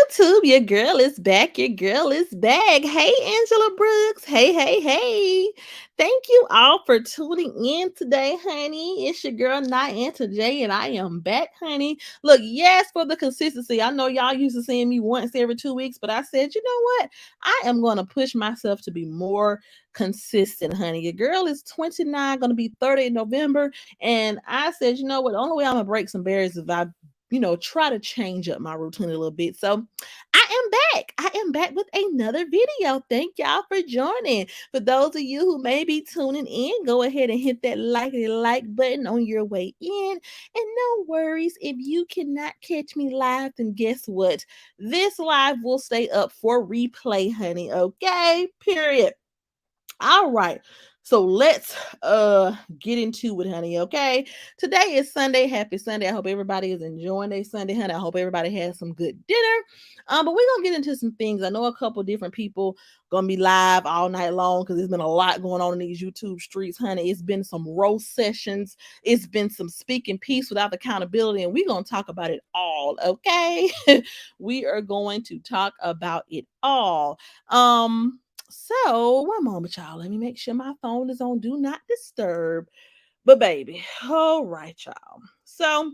YouTube. Your girl is back. Your girl is back. Hey, Angela Brooks. Hey, hey, hey. Thank you all for tuning in today, honey. It's your girl, Nianta J, and I am back, honey. Look, yes, for the consistency. I know y'all used to seeing me once every 2 weeks, but I said, you know what? I am going to push myself to be more consistent, honey. Your girl is 29, going to be 30 in November. And I said, you know what? The only way I'm going to break some barriers is if I try to change up my routine a little bit. So I am back. I am back with another video. Thank y'all for joining. For those of you who may be tuning in, go ahead and hit that like button on your way in. And no worries, if you cannot catch me live, then guess what? This live will stay up for replay, honey. Okay, period. All right. So let's get into it, honey. Okay. Today is Sunday. Happy Sunday. I hope everybody is enjoying their Sunday, honey. I hope everybody has some good dinner. But we're gonna get into some things. I know a couple different people gonna be live all night long because there's been a lot going on in these YouTube streets, honey. It's been some roast sessions, it's been some speaking peace without accountability, and we're gonna talk about it all, okay? We are going to talk about it all. So one moment, y'all. Let me make sure my phone is on do not disturb. But baby, all right, y'all. So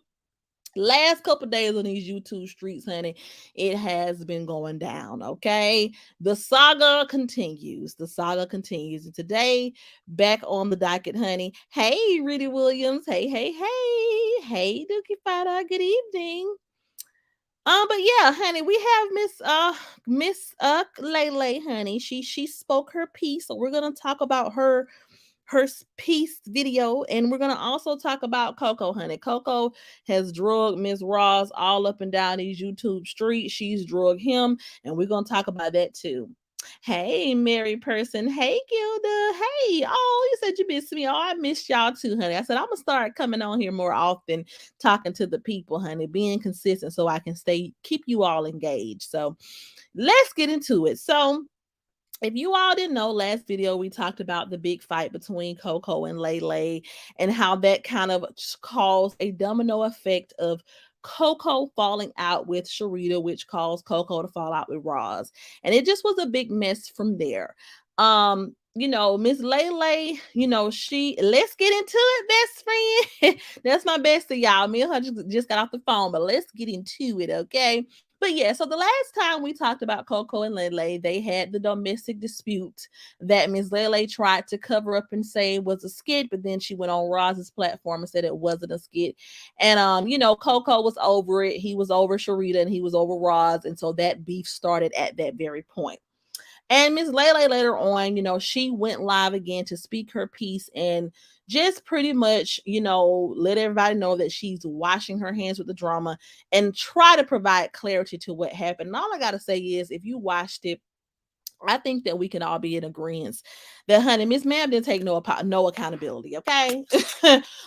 last couple days on these YouTube streets, honey, it has been going down. Okay, the saga continues. The saga continues, and today, back on the docket, honey. Hey, Rudy Williams. Hey, hey, hey, hey, Dookie Fada. Good evening. But yeah, honey, we have Miss Lele, honey. She spoke her piece, so we're gonna talk about her piece video, and we're gonna also talk about CoCo, honey. CoCo has drugged Miss Ross all up and down these YouTube streets. She's drugged him, and we're gonna talk about that too. Hey, Mary person. Hey, Gilda. Hey, oh, you said you missed me. Oh, I missed y'all too, honey. I said I'm gonna start coming on here more often, talking to the people, honey, being consistent so I can keep you all engaged. So let's get into it. So if you all didn't know, last video we talked about the big fight between CoCo and Lele and how that kind of caused a domino effect of CoCo falling out with Sharita, which caused CoCo to fall out with Roz. And it just was a big mess from there. Miss Lele, she let's get into it, best friend. That's my bestie, y'all. Me and her just got off the phone, but let's get into it, okay? But yeah, so the last time we talked about CoCo and Lele, they had the domestic dispute that Miss Lele tried to cover up and say was a skit, but then she went on Roz's platform and said it wasn't a skit. And CoCo was over it. He was over Sharita and he was over Roz, and so that beef started at that very point. And Miss Lele later on, she went live again to speak her piece and just pretty much, let everybody know that she's washing her hands with the drama and try to provide clarity to what happened. And all I got to say is if you watched it, I think that we can all be in agreement that, honey, Miss Ma'am didn't take no accountability. Okay,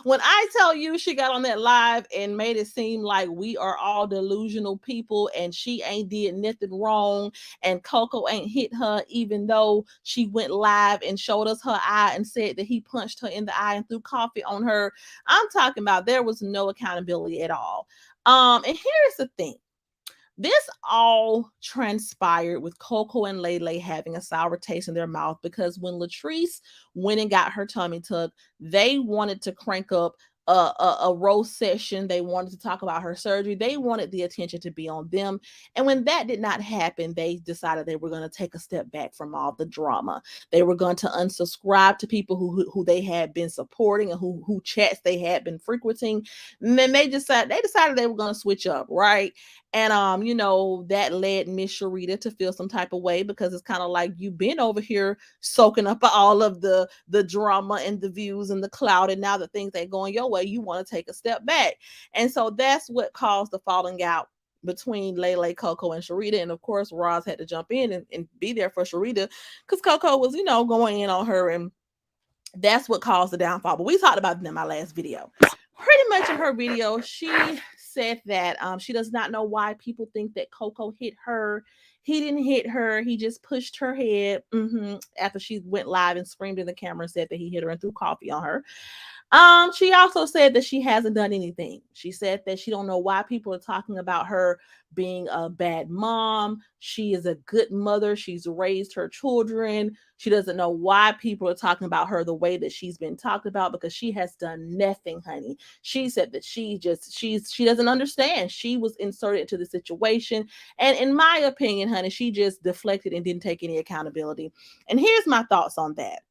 when I tell you she got on that live and made it seem like we are all delusional people and she ain't did nothing wrong and CoCo ain't hit her, even though she went live and showed us her eye and said that he punched her in the eye and threw coffee on her. I'm talking about there was no accountability at all. And here's the thing. This all transpired with CoCo and Lele having a sour taste in their mouth because when Latrice went and got her tummy tuck, they wanted to crank up a roast session. They wanted to talk about her surgery. They wanted the attention to be on them. And when that did not happen, they decided they were going to take a step back from all the drama. They were going to unsubscribe to people who they had been supporting and who chats they had been frequenting. And then they decided they were going to switch up, right? And that led Miss Sharita to feel some type of way because it's kind of like you've been over here soaking up all of the drama and the views and the cloud, and now that things ain't going your way, you want to take a step back. And so that's what caused the falling out between Lele, CoCo, and Sharita. And of course, Roz had to jump in and be there for Sharita because CoCo was, going in on her, and that's what caused the downfall. But we talked about it in my last video. Pretty much in her video, she said that she does not know why people think that CoCo hit her. He didn't hit her. He just pushed her head after she went live and screamed in the camera and said that he hit her and threw coffee on her. She also said that she hasn't done anything. She said that she don't know why people are talking about her being a bad mom. She is a good mother. She's raised her children. She doesn't know why people are talking about her the way that she's been talked about because she has done nothing, honey. She said that she doesn't understand. She was inserted into the situation, and in my opinion, honey, she just deflected and didn't take any accountability. And here's my thoughts on that.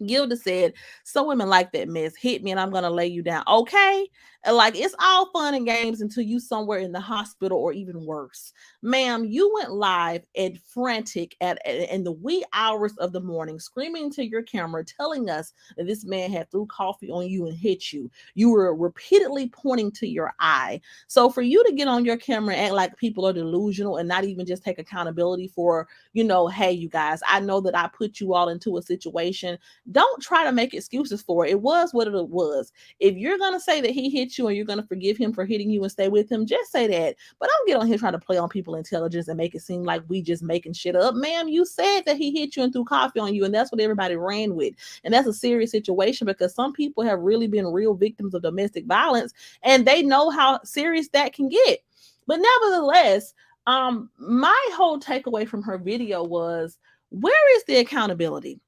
Gilda said, "Some women like that mess. Hit me and I'm gonna lay you down." Okay. Like it's all fun and games until you somewhere in the hospital or even worse. Ma'am, you went live and frantic at in the wee hours of the morning, screaming to your camera, telling us that this man had threw coffee on you and hit you. You were repeatedly pointing to your eye. So for you to get on your camera and act like people are delusional and not even just take accountability for, hey, you guys, I know that I put you all into a situation. Don't try to make excuses for it. It was what it was. If you're gonna say that he hit you and you're gonna forgive him for hitting you and stay with him, just say that. But don't get on here trying to play on people's intelligence and make it seem like we just making shit up. Ma'am, you said that he hit you and threw coffee on you, and that's what everybody ran with. And that's a serious situation because some people have really been real victims of domestic violence and they know how serious that can get. But nevertheless, my whole takeaway from her video was, where is the accountability?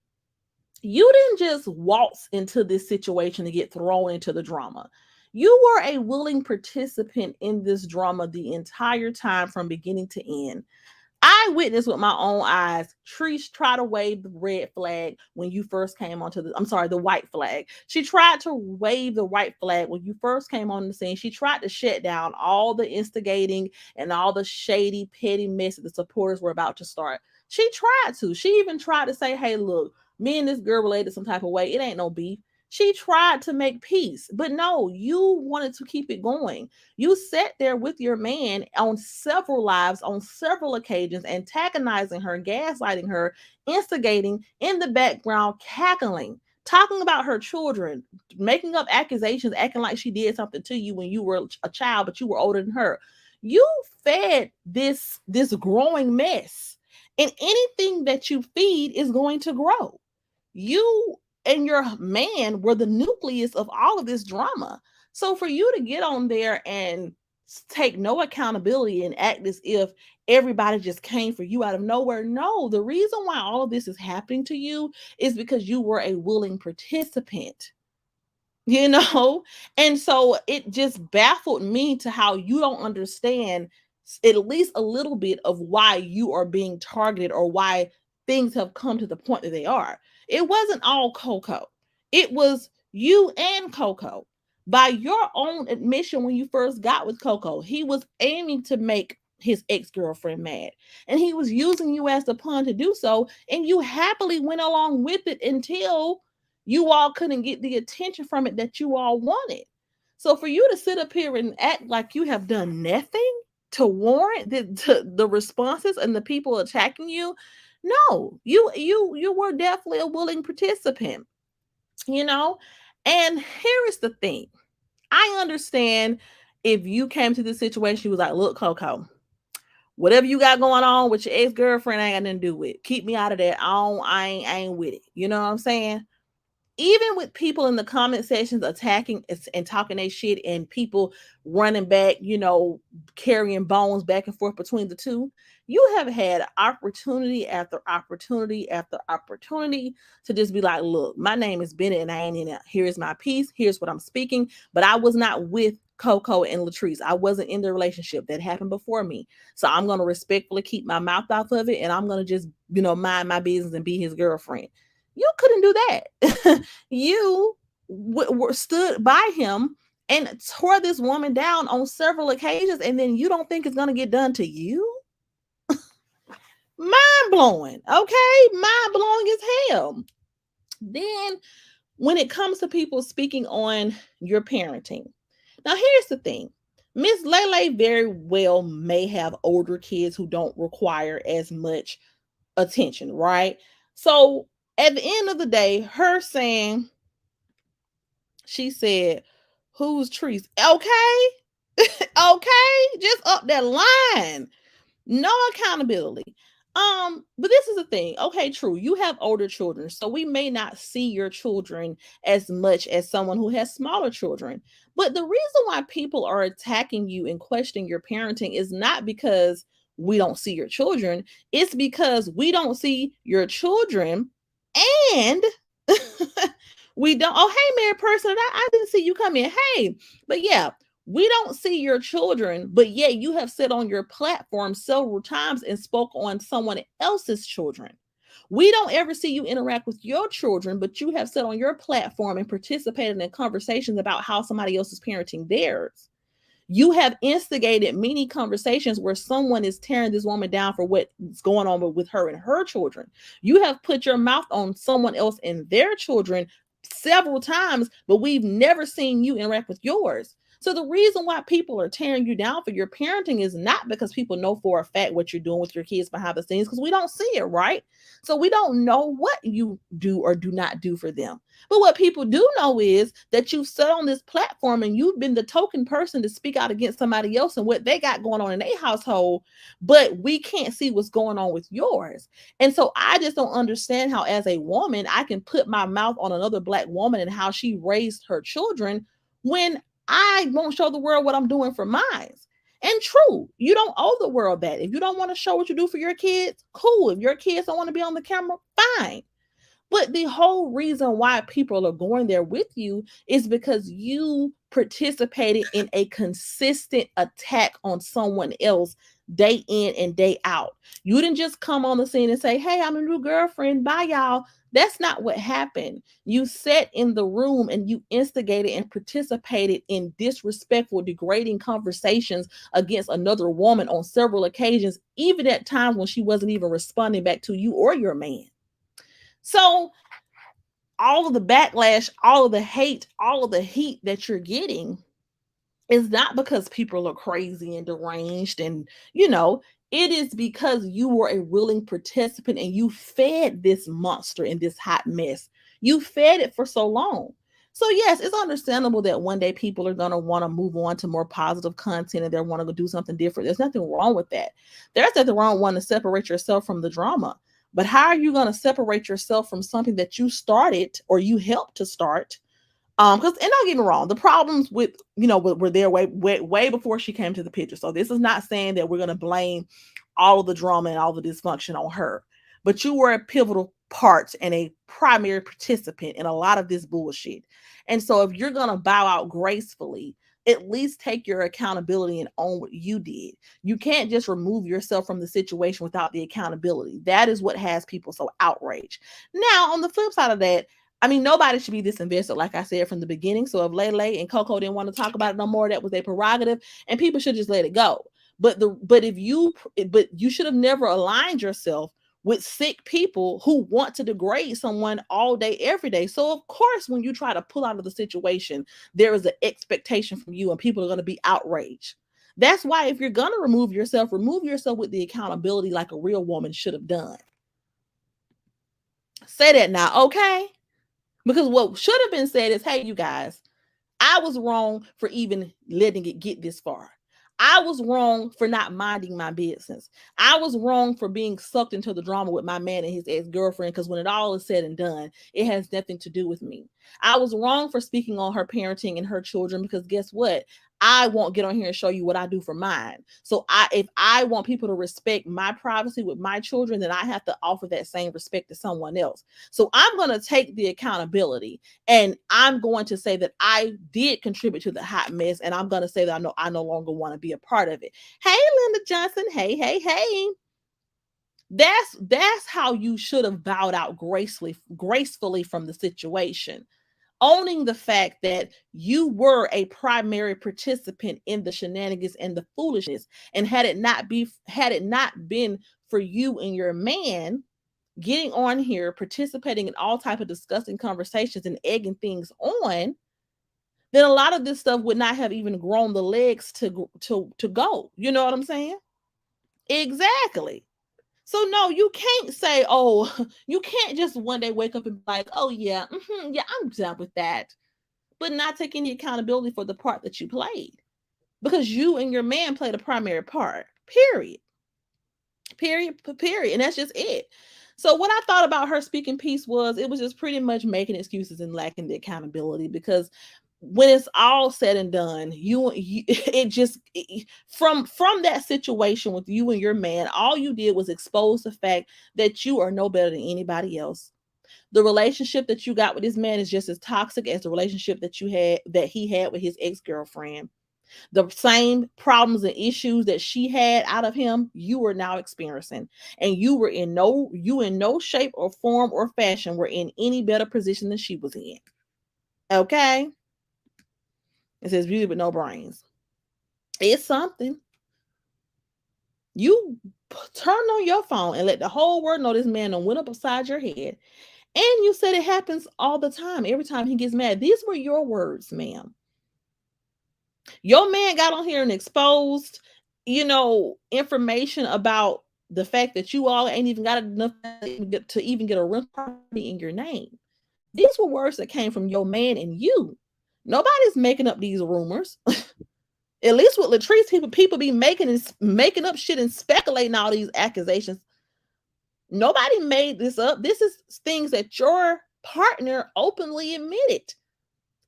You didn't just waltz into this situation to get thrown into the drama. You were a willing participant in this drama the entire time from beginning to end. I witnessed with my own eyes Trish try to wave the red flag when you first came onto I'm sorry, the white flag. She tried to wave the white flag when you first came on the scene. She tried to shut down all the instigating and all the shady, petty mess that the supporters were about to start. She tried to. She even tried to say, hey, look, me and this girl related some type of way. It ain't no beef. She tried to make peace, but no, you wanted to keep it going. You sat there with your man on several lives, on several occasions, antagonizing her, gaslighting her, instigating in the background, cackling, talking about her children, making up accusations, acting like she did something to you when you were a child, but you were older than her. You fed this growing mess, and anything that you feed is going to grow. You and your man were the nucleus of all of this drama. So for you to get on there and take no accountability and act as if everybody just came for you out of nowhere. No, the reason why all of this is happening to you is because you were a willing participant, you know. And so it just baffled me to how you don't understand at least a little bit of why you are being targeted or why things have come to the point that they are. It wasn't all CoCo. It was you and CoCo. By your own admission, when you first got with CoCo, he was aiming to make his ex-girlfriend mad, and he was using you as the pawn to do so, and you happily went along with it until you all couldn't get the attention from it that you all wanted. So for you to sit up here and act like you have done nothing to warrant the responses and the people attacking you, no, you were definitely a willing participant, you know. And here is the thing: I understand if you came to this situation, you was like, "Look, CoCo, whatever you got going on with your ex girlfriend, I ain't got nothing to do with. Keep me out of that. I ain't with it." You know what I'm saying? Even with people in the comment sections attacking and talking their shit and people running back, carrying bones back and forth between the two, you have had opportunity after opportunity after opportunity to just be like, look, my name is Bennett and I ain't in it. Here's my piece. Here's what I'm speaking. But I was not with CoCo and Latrice. I wasn't in the relationship that happened before me. So I'm going to respectfully keep my mouth off of it. And I'm going to just, mind my business and be his girlfriend. You couldn't do that. You stood by him and tore this woman down on several occasions, and then you don't think it's going to get done to you? Mind blowing. Okay, mind blowing as hell. Then when it comes to people speaking on your parenting, now here's the thing: Miss Lele very well may have older kids who don't require as much attention, right? So at the end of the day, her saying, she said, "Who's Trees?" Okay, okay, just up that line. No accountability. But this is the thing. Okay, true. You have older children, so we may not see your children as much as someone who has smaller children. But the reason why people are attacking you and questioning your parenting is not because we don't see your children, it's because we don't see your children and we don't. Oh, hey, married person, I didn't see you come in. Hey, but yeah, we don't see your children, but yet you have said on your platform several times and spoke on someone else's children. We don't ever see you interact with your children, but you have said on your platform and participated in conversations about how somebody else is parenting theirs. You have instigated many conversations where someone is tearing this woman down for what's going on with her and her children. You have put your mouth on someone else and their children several times, but we've never seen you interact with yours. So the reason why people are tearing you down for your parenting is not because people know for a fact what you're doing with your kids behind the scenes, because we don't see it, right? So we don't know what you do or do not do for them. But what people do know is that you've sat on this platform and you've been the token person to speak out against somebody else and what they got going on in their household, but we can't see what's going on with yours. And so I just don't understand how, as a woman, I can put my mouth on another Black woman and how she raised her children when I won't show the world what I'm doing for mine. And true, you don't owe the world that. If you don't want to show what you do for your kids, cool. If your kids don't want to be on the camera, fine. But the whole reason why people are going there with you is because you participated in a consistent attack on someone else day in and day out. You didn't just come on the scene and say, "Hey, I'm a new girlfriend. Bye, y'all." That's not what happened. You sat in the room and you instigated and participated in disrespectful, degrading conversations against another woman on several occasions, even at times when she wasn't even responding back to you or your man. So all of the backlash, all of the hate, all of the heat that you're getting is not because people are crazy and deranged and, it is because you were a willing participant and you fed this monster in this hot mess. You fed it for so long. So yes, it's understandable that one day people are going to want to move on to more positive content and they want to do something different. There's nothing wrong with that. There's nothing wrong with wanting to separate yourself from the drama. But how are you going to separate yourself from something that you started or you helped to start? Because, and don't get me wrong, the problems with, were there way before she came to the picture. So this is not saying that we're going to blame all of the drama and all the dysfunction on her. But you were a pivotal part and a primary participant in a lot of this bullshit. And so if you're going to bow out gracefully, at least take your accountability and own what you did. You can't just remove yourself from the situation without the accountability. That is what has people so outraged. Now, on the flip side of that, I mean, nobody should be disinvested, like I said from the beginning. So if Lele and CoCo didn't want to talk about it no more, that was their prerogative, and people should just let it go. But you should have never aligned yourself with sick people who want to degrade someone all day, every day. So of course, when you try to pull out of the situation, there is an expectation from you, and people are going to be outraged. That's why if you're going to remove yourself with the accountability like a real woman should have done. Say that now, okay? Because what should have been said is, hey, you guys, I was wrong for even letting it get this far. I was wrong for not minding my business. I was wrong for being sucked into the drama with my man and his ex-girlfriend, because when it all is said and done, it has nothing to do with me. I was wrong for speaking on her parenting and her children, because guess what? I won't get on here and show you what I do for mine. So if I want people to respect my privacy with my children, then I have to offer that same respect to someone else. So I'm going to take the accountability, and I'm going to say that I did contribute to the hot mess, and I'm going to say that I no longer want to be a part of it. Hey, Linda Johnson. Hey. That's how you should have bowed out gracefully from the situation, owning the fact that you were a primary participant in the shenanigans and the foolishness. And had it not been for you and your man getting on here, participating in all type of disgusting conversations and egging things on, then a lot of this stuff would not have even grown the legs to go. You know what I'm saying? Exactly. So no, you can't say, oh, you can't just one day wake up and be like, oh yeah, yeah, I'm done with that, but not take any accountability for the part that you played, because you and your man played a primary part. Period. Period. And that's just it. So what I thought about her speaking piece was it was just pretty much making excuses and lacking the accountability because when it's all said and done, you it just from that situation with you and your man, all you did was expose the fact that you are no better than anybody else. The relationship that you got with this man is just as toxic as the relationship that he had with his ex-girlfriend. The same problems and issues that she had out of him, you were now experiencing. And you in no shape or form or fashion were in any better position than she was in. Okay? It says beauty but no brains. It's something. You turn on your phone and let the whole world know this man done went up beside your head. And you said it happens all the time. Every time he gets mad. These were your words, ma'am. Your man got on here and exposed, information about the fact that you all ain't even got enough to even get a rental property in your name. These were words that came from your man and you. Nobody's making up these rumors. At least with Latrice, people be making up shit and speculating all these accusations. Nobody made this up. This is things that your partner openly admitted.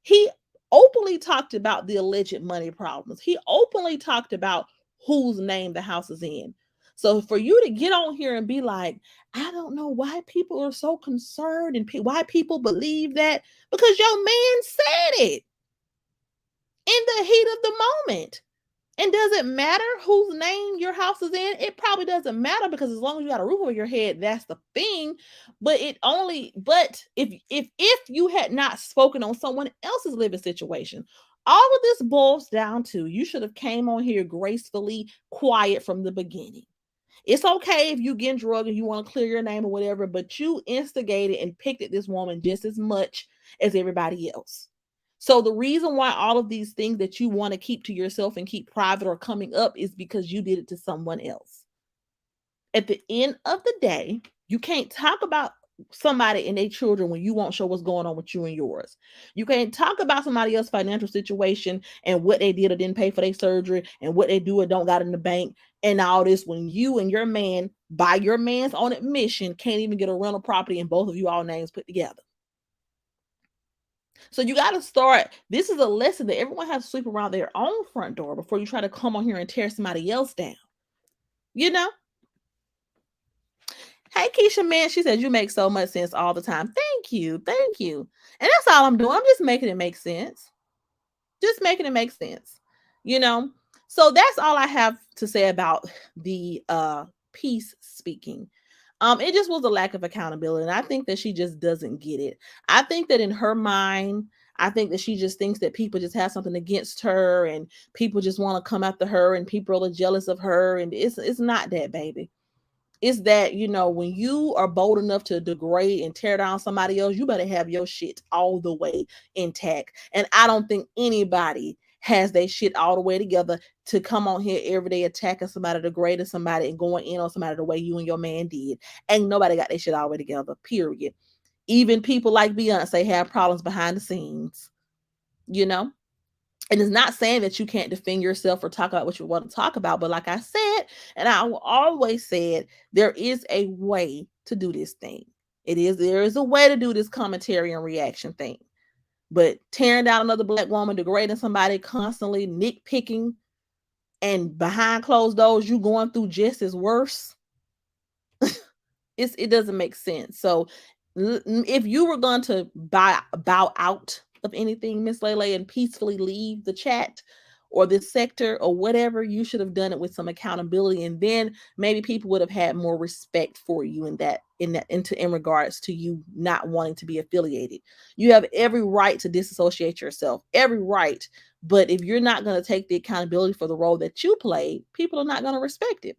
He openly talked about the alleged money problems. He openly talked about whose name the house is in. So for you to get on here and be like, I don't know why people are so concerned and why people believe that, because your man said it in the heat of the moment. And does it matter whose name your house is in? It probably doesn't matter because as long as you got a roof over your head, that's the thing. But if you had not spoken on someone else's living situation, all of this boils down to you should have came on here gracefully, quiet from the beginning. It's okay if you get drugged and you want to clear your name or whatever, but you instigated and picked at this woman just as much as everybody else. So the reason why all of these things that you want to keep to yourself and keep private are coming up is because you did it to someone else. At the end of the day, you can't talk about somebody and their children when you won't show what's going on with you and yours. You can't talk about somebody else's financial situation and what they did or didn't pay for their surgery and what they do or don't got in the bank and all this when you and your man, by your man's own admission, can't even get a rental property and both of you all names put together. So you got to start. This is a lesson that everyone has to sweep around their own front door before you try to come on here and tear somebody else down. You know? Hey, Keisha, man, she says you make so much sense all the time. Thank you. Thank you. And that's all I'm doing. I'm just making it make sense. Just making it make sense. You know? So that's all I have to say about the peace speaking. It just was a lack of accountability. And I think that she just doesn't get it. I think that in her mind, I think that she just thinks that people just have something against her and people just want to come after her and people are jealous of her. And it's not that, baby. It's that, when you are bold enough to degrade and tear down somebody else, you better have your shit all the way intact. And I don't think anybody has their shit all the way together to come on here every day attacking somebody, degrading somebody, and going in on somebody the way you and your man did. Ain't nobody got their shit all the way together, period. Even people like Beyonce have problems behind the scenes, And it's not saying that you can't defend yourself or talk about what you want to talk about. But like I said, and I always said, there is a way to do this thing. There is a way to do this commentary and reaction thing. But tearing down another black woman, degrading somebody, constantly nitpicking, and behind closed doors, you going through just as worse. It doesn't make sense. So if you were going to bow out of anything, Miss Lele, and peacefully leave the chat or this sector or whatever, you should have done it with some accountability, and then maybe people would have had more respect for you in regards to you not wanting to be affiliated. You have every right to disassociate yourself, every right. But if you're not going to take the accountability for the role that you played, people are not going to respect it.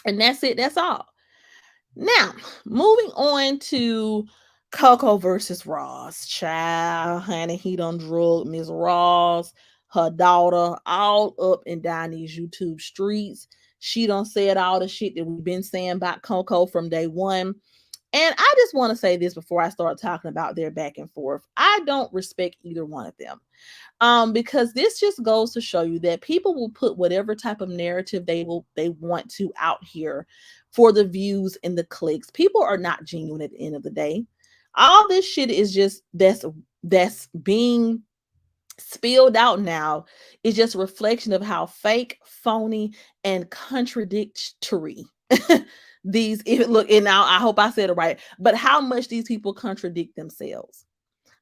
And that's it. That's all. Now, moving on to CoCo versus Ross. Child, honey, he done drug Miss Ross, her daughter, all up and down these YouTube streets. She done said all the shit that we've been saying about CoCo from day one. And I just want to say this before I start talking about their back and forth. I don't respect either one of them. Because this just goes to show you that people will put whatever type of narrative they want to out here for the views and the clicks. People are not genuine at the end of the day. All this shit is just that's being spilled out now is just a reflection of how fake, phony, and contradictory these even look. And now I hope I said it right, but how much these people contradict themselves.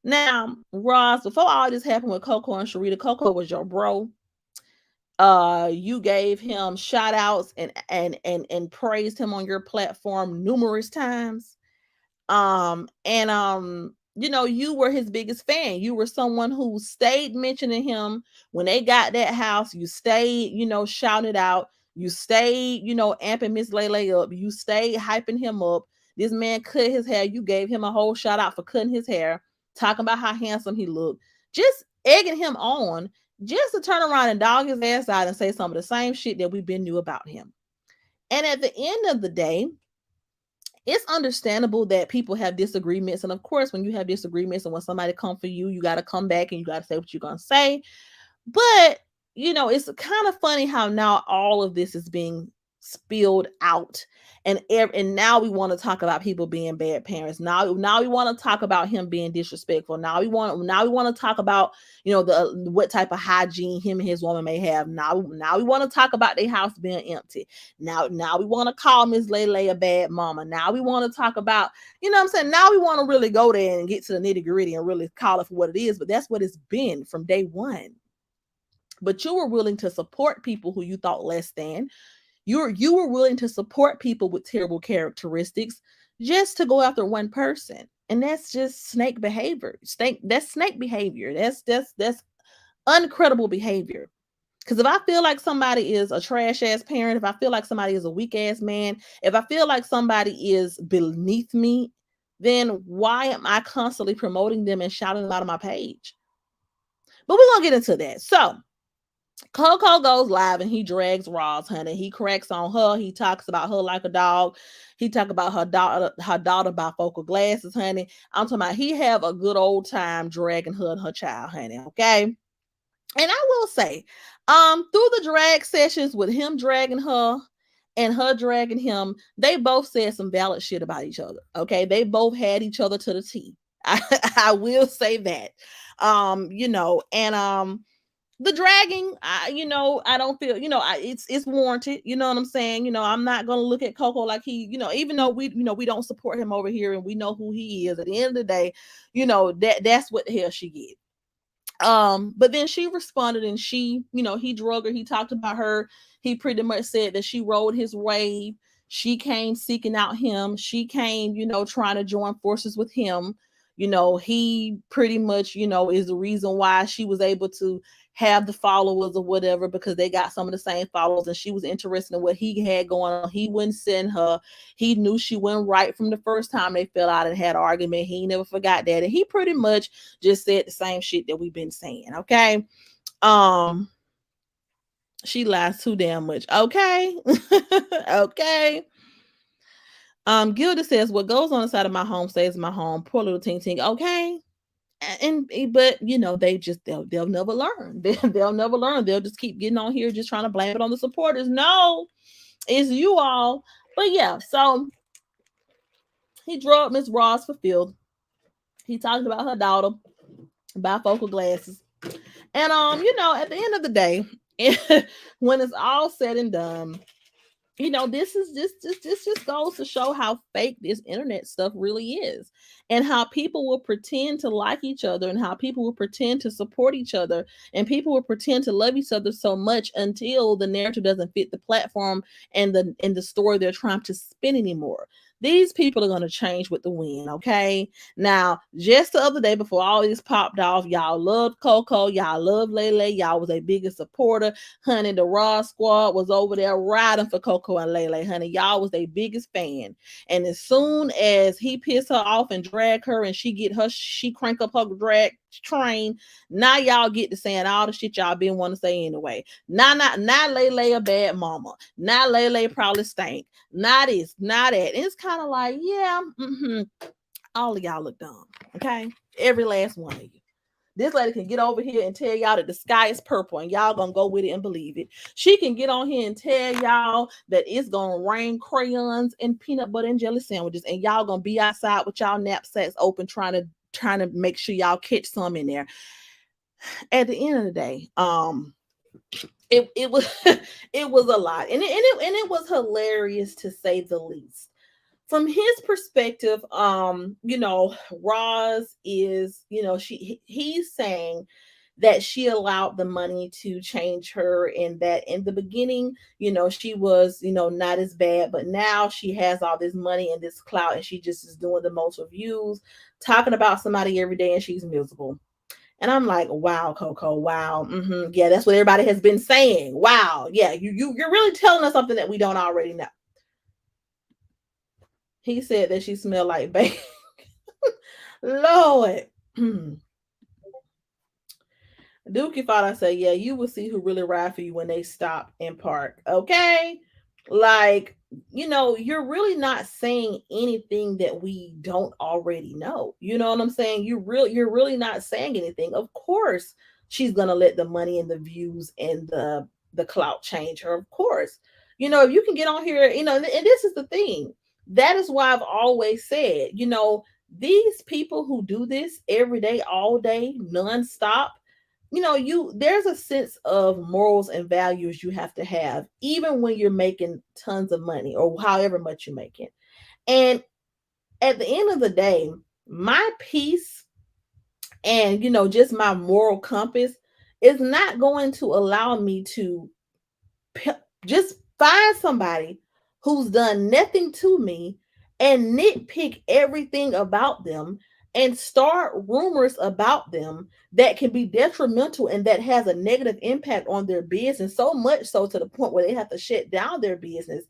Now, Ross, before all this happened with CoCo and Sharita, CoCo was your bro. You gave him shout outs and praised him on your platform numerous times. You know, you were his biggest fan. You were someone who stayed mentioning him when they got that house. You stayed, you know, shouting it out. You stayed, you know, amping Miss Lele up. You stayed hyping him up. This man cut his hair. You gave him a whole shout out for cutting his hair, talking about how handsome he looked, just egging him on, just to turn around and dog his ass out and say some of the same shit that we've been knew about him. And at the end of the day, it's understandable that people have disagreements. And of course, when you have disagreements and when somebody come for you, you got to come back and you got to say what you're going to say. But, you know, it's kind of funny how now all of this is being spilled out, and now we want to talk about people being bad parents. Now we want to talk about him being disrespectful. Now we want to talk about, you know, the what type of hygiene him and his woman may have. Now we want to talk about their house being empty. Now we want to call Miss Lele a bad mama. Now we want to talk about, you know what I'm saying? Now we want to really go there and get to the nitty-gritty and really call it for what it is. But that's what it's been from day one. But you were willing to support people who you thought less than. You were willing to support people with terrible characteristics just to go after one person. And that's just snake behavior. That's snake behavior. That's uncredible behavior. Because if I feel like somebody is a trash ass parent, if I feel like somebody is a weak ass man, if I feel like somebody is beneath me, then why am I constantly promoting them and shouting them out of my page? But we're gonna get into that. So CoCo goes live and he drags Ross, honey. He cracks on her. He talks about her like a dog. He talk about her daughter bifocal glasses, honey. I'm talking about he have a good old time dragging her and her child, honey. Okay. And I will say, through the drag sessions with him dragging her and her dragging him, they both said some valid shit about each other. Okay. They both had each other to the T. I will say that. You know, and the dragging, I don't feel, it's warranted. You know what I'm saying? I'm not gonna look at CoCo like he, even though we don't support him over here and we know who he is. At the end of the day, that's what the hell she get. But then she responded and she, he drug her. He talked about her. He pretty much said that she rode his wave. She came seeking out him. She came, trying to join forces with him. He pretty much, is the reason why she was able to have the followers or whatever, because they got some of the same followers and she was interested in what he had going on. He wouldn't send her. He knew she went right from the first time they fell out and had an argument. He never forgot that. And he pretty much just said the same shit that we've been saying. Okay. She lies too damn much. Okay. Okay. Gilda says, what goes on inside of my home stays in my home. Poor little ting ting. Okay. But they'll never learn. They'll never learn. They'll just keep getting on here just trying to blame it on the supporters. No, it's you all. But yeah, so he drugged Miss Ross for filth. He talked about her daughter, bifocal glasses. And at the end of the day, when it's all said and done, this is just goes to show how fake this internet stuff really is, and how people will pretend to like each other, and how people will pretend to support each other, and people will pretend to love each other so much until the narrative doesn't fit the platform and the story they're trying to spin anymore. These people are going to change with the wind. Okay. Now, just the other day before all this popped off, y'all loved CoCo. Y'all loved Lele. Y'all was a biggest supporter. Honey, the Raw squad was over there riding for CoCo and Lele. Honey, y'all was their biggest fan. And as soon as he pissed her off and dragged her and she crank up her drag train, now y'all get to saying all the shit y'all been wanting to say anyway. Now Lele a bad mama. Now Lele probably stank. Not this, not that. And it's kind kind of like, yeah, all of y'all look dumb. Okay. Every last one of you. This lady can get over here and tell y'all that the sky is purple and y'all gonna go with it and believe it. She can get on here and tell y'all that it's gonna rain crayons and peanut butter and jelly sandwiches and y'all gonna be outside with y'all knapsacks open trying to make sure y'all catch some in there. At the end of the day, it was it was a lot. And it was hilarious to say the least. From his perspective, Roz is, he's saying that she allowed the money to change her, and that in the beginning, she was, not as bad, but now she has all this money and this clout, and she just is doing the most reviews, talking about somebody every day, and she's miserable. And I'm like, wow, CoCo, wow, yeah, that's what everybody has been saying. Wow, yeah, you're really telling us something that we don't already know. He said that she smelled like bacon. Lord. Dookie thought I said, yeah, you will see who really ride for you when they stop and park. Okay. Like, you're really not saying anything that we don't already know. You know what I'm saying? You're really not saying anything. Of course, she's gonna let the money and the views and the clout change her. Of course. If you can get on here, and this is the thing. That is why I've always said, these people who do this every day, all day, nonstop, there's a sense of morals and values you have to have even when you're making tons of money or however much you're making. And at the end of the day, my peace and just my moral compass is not going to allow me to just find somebody who's done nothing to me and nitpick everything about them and start rumors about them that can be detrimental and that has a negative impact on their business, so much so to the point where they have to shut down their business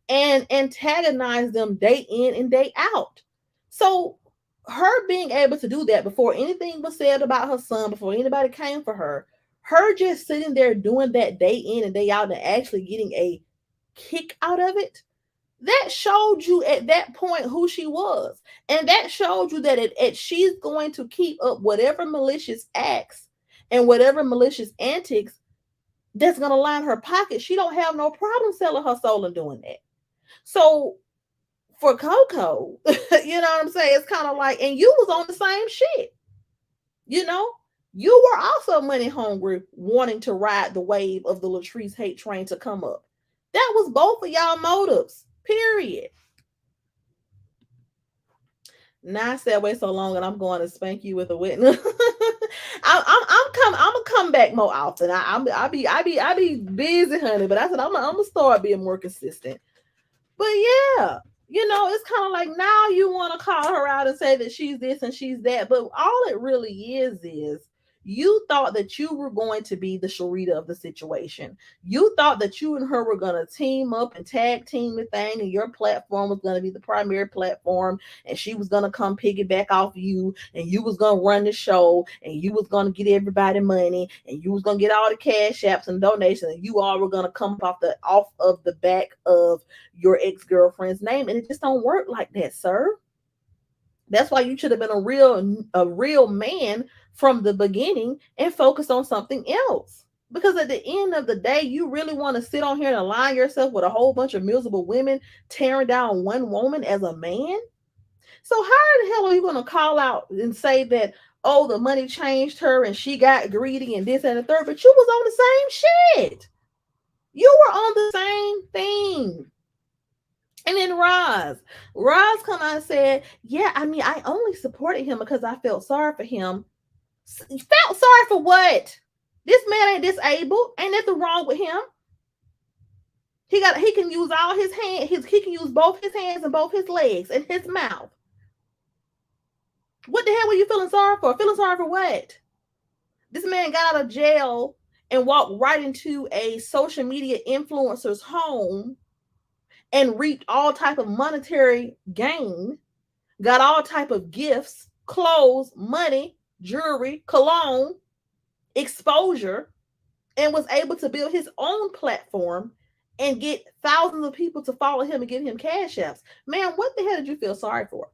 and antagonize them day in and day out. So her being able to do that before anything was said about her son, before anybody came for her just sitting there doing that day in and day out and actually getting a kick out of it, that showed you at that point who she was. And that showed you that she's going to keep up whatever malicious acts and whatever malicious antics that's going to line her pocket. She don't have no problem selling her soul and doing that. So for CoCo, you know what I'm saying? It's kind of like, and you was on the same shit. You were also money hungry, wanting to ride the wave of the Latrice hate train to come up. That was both of y'all motives. Period. Now I said wait so long, and I'm going to spank you with a witness. I'm gonna come back more often. I be busy, honey. But I said I'm gonna start being more consistent. But yeah, it's kind of like now you want to call her out and say that she's this and she's that. But all it really is you thought that you were going to be the Sharita of the situation. You thought that you and her were going to team up and tag team the thing, and your platform was going to be the primary platform, and she was going to come piggyback off you, and you was going to run the show, and you was going to get everybody money, and you was going to get all the cash apps and donations, and you all were going to come off of the back of your ex-girlfriend's name. And it just don't work like that, sir. That's why you should have been a real man from the beginning and focus on something else. Because at the end of the day, you really want to sit on here and align yourself with a whole bunch of miserable women tearing down one woman as a man? So how the hell are you going to call out and say that, oh, the money changed her and she got greedy and this and the third, but you was on the same shit. You were on the same thing. And then Roz come out and said, yeah, I mean, I only supported him because I felt sorry for him. Felt sorry for what? This man ain't disabled. Ain't nothing wrong with him. He can use all his hands. He can use both his hands and both his legs and his mouth. What the hell were you feeling sorry for? Feeling sorry for what? This man got out of jail and walked right into a social media influencer's home and reaped all type of monetary gain, got all type of gifts, clothes, money, jewelry, cologne, exposure, and was able to build his own platform and get thousands of people to follow him and give him cash apps. Man, what the hell did you feel sorry for?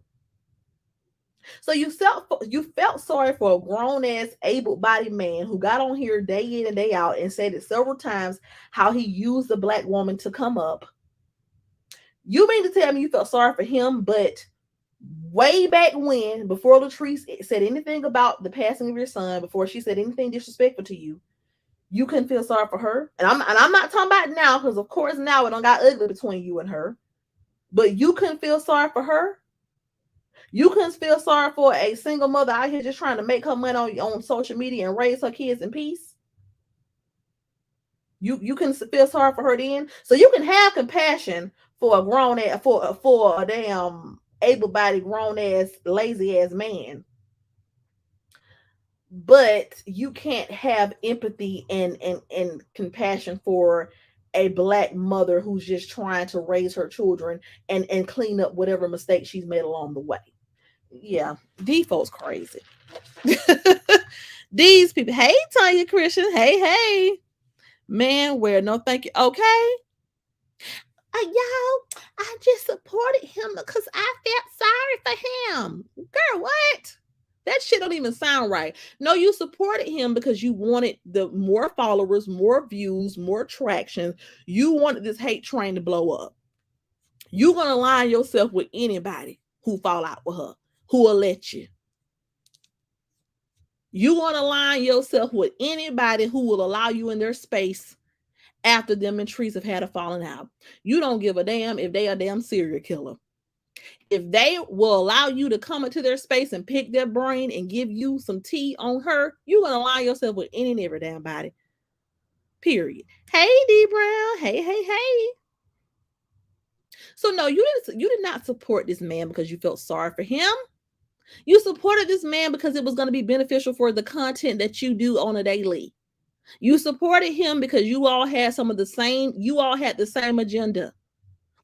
So you felt sorry for a grown ass able bodied man who got on here day in and day out and said it several times how he used a black woman to come up. You mean to tell me you felt sorry for him, but way back when, before Latrice said anything about the passing of your son, before she said anything disrespectful to you, you couldn't feel sorry for her. And I'm not talking about now, because of course now it don't got ugly between you and her. But you couldn't feel sorry for her. You couldn't feel sorry for a single mother out here just trying to make her money on social media and raise her kids in peace. You can feel sorry for her then. So you can have compassion for a grown ass for a damn able-bodied grown ass lazy ass man, but you can't have empathy and compassion for a black mother who's just trying to raise her children and clean up whatever mistakes she's made along the way. Yeah, these folks crazy. These people. Hey, Tanya Christian. Hey, man. Where no, thank you. Okay, y'all. I just supported him because I felt sorry for him. Girl, what? That shit don't even sound right. No, you supported him because you wanted the more followers, more views, more traction. You wanted this hate train to blow up. You're gonna align yourself with anybody who fall out with her, who will let you. You want to align yourself with anybody who will allow you in their space after them and Trees have had a falling out. You don't give a damn if they are a damn serial killer. If they will allow you to come into their space and pick their brain and give you some tea on her, you're going to align yourself with any and every damn body. Period. Hey, D Brown. Hey. So no, you did not support this man because you felt sorry for him. You supported this man because it was going to be beneficial for the content that you do on a daily. You supported him because you all had the same agenda.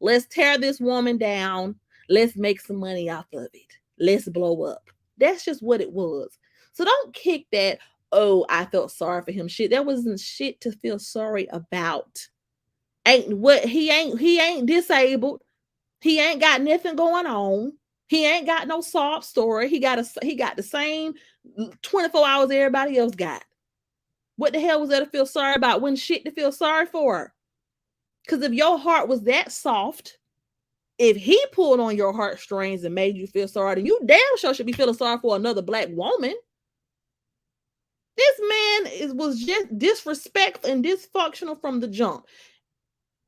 Let's tear this woman down. Let's make some money off of it. Let's blow up. That's just what it was. So don't kick that, oh, I felt sorry for him shit. That wasn't shit to feel sorry about. He ain't disabled. He ain't got nothing going on. He ain't got no sob story. He got the same 24 hours everybody else got. What the hell was there to feel sorry about? Wasn't shit to feel sorry for. Because if your heart was that soft, if he pulled on your heartstrings and made you feel sorry, then you damn sure should be feeling sorry for another black woman. This man was just disrespectful and dysfunctional from the jump.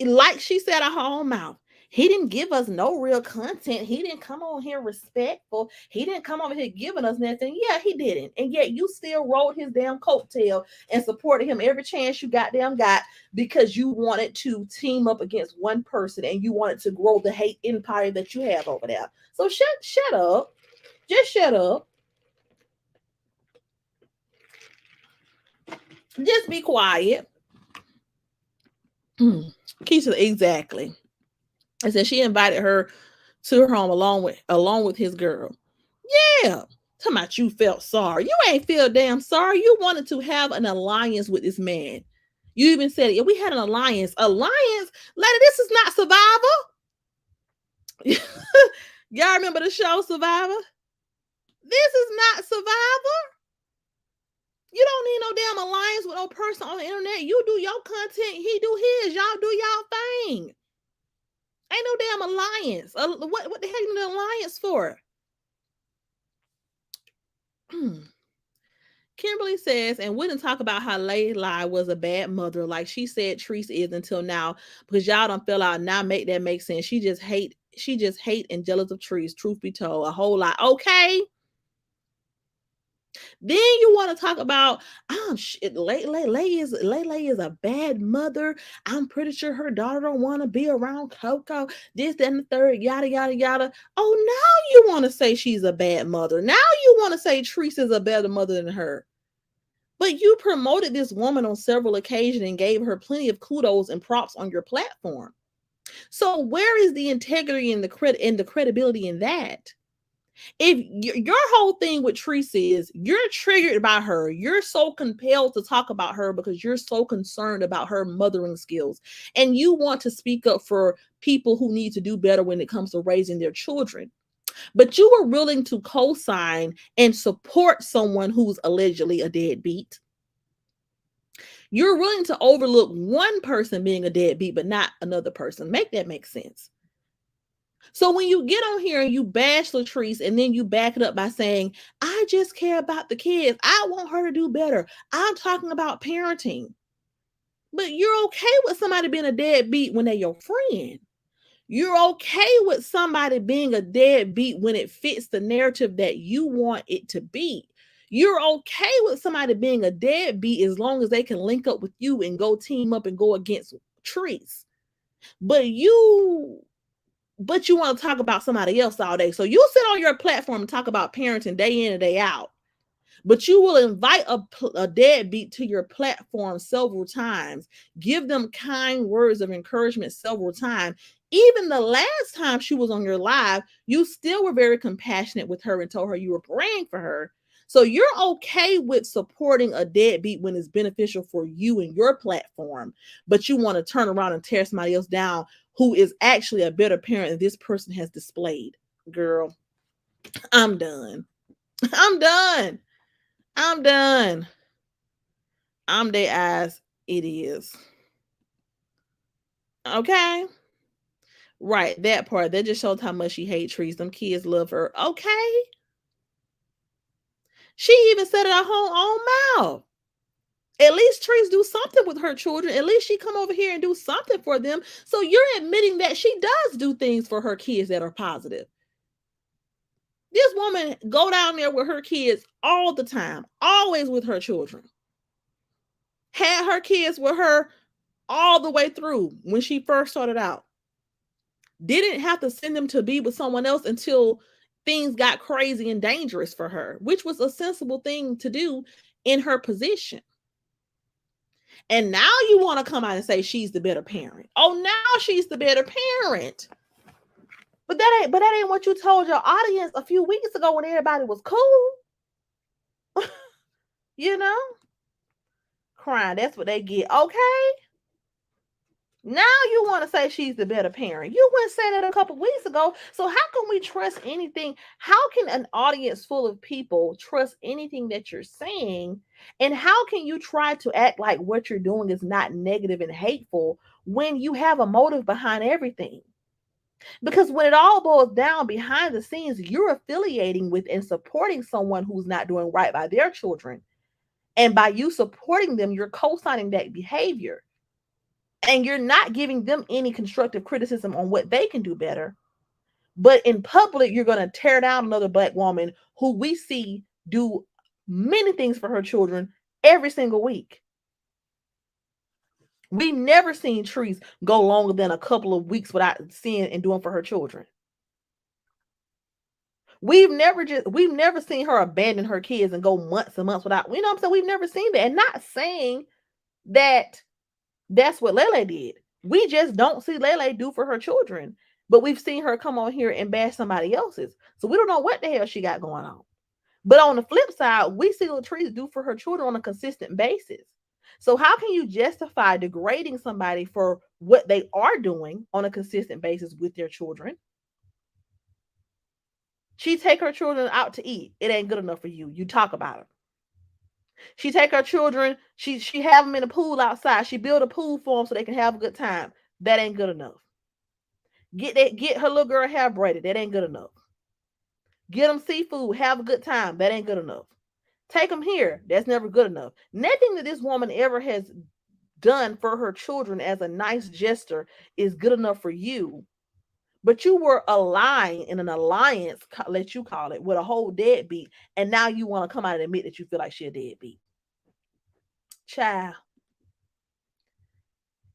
Like she said out her own mouth, he didn't give us no real content. He didn't come on here respectful. He didn't come over here giving us nothing. Yeah, he didn't. And yet you still rode his damn coattail and supported him every chance you goddamn got because you wanted to team up against one person and you wanted to grow the hate empire that you have over there. So shut up. Just shut up. Just be quiet. Keisha, exactly. I said she invited her to her home along with his girl. Yeah. Talking about you felt sorry. You ain't feel damn sorry. You wanted to have an alliance with this man. You even said, yeah, we had an alliance. Alliance? Lady, this is not Survivor. Y'all remember the show Survivor? This is not Survivor. You don't need no damn alliance with no person on the internet. You do your content, he do his. Y'all do y'all thing. Ain't no damn alliance. What the heck you need an alliance for? Kimberly says, and wouldn't talk about how Layla was a bad mother, like she said Treese is until now, because y'all don't feel out now that make sense. She just hate and jealous of Treese, truth be told, a whole lot. Okay. Then you want to talk about, shit, Lele is a bad mother. I'm pretty sure her daughter don't want to be around CoCo. This, that, and the third, yada, yada, yada. Oh, now you want to say she's a bad mother. Now you want to say Teresa is a better mother than her. But you promoted this woman on several occasions and gave her plenty of kudos and props on your platform. So where is the integrity and the credibility in that? If your whole thing with Teresa is you're triggered by her, you're so compelled to talk about her because you're so concerned about her mothering skills, and you want to speak up for people who need to do better when it comes to raising their children. But you were willing to co-sign and support someone who's allegedly a deadbeat. You're willing to overlook one person being a deadbeat, but not another person. Make that make sense. So when you get on here and you bash Latrice and then you back it up by saying, I just care about the kids. I want her to do better. I'm talking about parenting. But you're okay with somebody being a deadbeat when they're your friend. You're okay with somebody being a deadbeat when it fits the narrative that you want it to be. You're okay with somebody being a deadbeat as long as they can link up with you and go team up and go against Trees. But you want to talk about somebody else all day. So you sit on your platform and talk about parenting day in and day out. But you will invite a deadbeat to your platform several times, give them kind words of encouragement several times. Even the last time she was on your live, you still were very compassionate with her and told her you were praying for her. So you're okay with supporting a deadbeat when it's beneficial for you and your platform, but you want to turn around and tear somebody else down who is actually a better parent than this person has displayed. Girl, I'm done. I'm done. I'm done. I'm their eyes. It is. Okay. Right. That part. That just shows how much she hates Trees. Them kids love her. Okay. She even said it out her own mouth. At least Trees do something with her children. At least she come over here and do something for them. So you're admitting that she does do things for her kids that are positive. This woman go down there with her kids all the time, always with her children. Had her kids with her all the way through when she first started out. Didn't have to send them to be with someone else until things got crazy and dangerous for her, which was a sensible thing to do in her position. And now you want to come out and say she's the better parent. Oh, now she's the better parent. But that ain't what you told your audience a few weeks ago when everybody was cool. You know? Crying. That's what they get. Okay. Now you want to say she's the better parent. You wouldn't say that a couple weeks ago. So how can we trust anything? How can an audience full of people trust anything that you're saying? And how can you try to act like what you're doing is not negative and hateful when you have a motive behind everything? Because when it all boils down behind the scenes, you're affiliating with and supporting someone who's not doing right by their children. And by you supporting them, you're co-signing that behavior. And you're not giving them any constructive criticism on what they can do better. But in public, you're going to tear down another Black woman who we see do many things for her children every single week. We've never seen Trees go longer than a couple of weeks without seeing and doing for her children. We've never seen her abandon her kids and go months and months without, you know what I'm saying? We've never seen that. And not saying that that's what Lele did. We just don't see Lele do for her children, but we've seen her come on here and bash somebody else's. So we don't know what the hell she got going on. But on the flip side, we see Latrice do for her children on a consistent basis. So how can you justify degrading somebody for what they are doing on a consistent basis with their children? She take her children out to eat. It ain't good enough for you. You talk about her. She take her children. She have them in a pool outside. She build a pool for them so they can have a good time. That ain't good enough. Get her little girl hair braided. That ain't good enough. Get them seafood. Have a good time. That ain't good enough. Take them here. That's never good enough. Nothing that this woman ever has done for her children as a nice gesture is good enough for you. But you were aligned in an alliance, let you call it, with a whole deadbeat, and now you want to come out and admit that you feel like she a deadbeat. Child.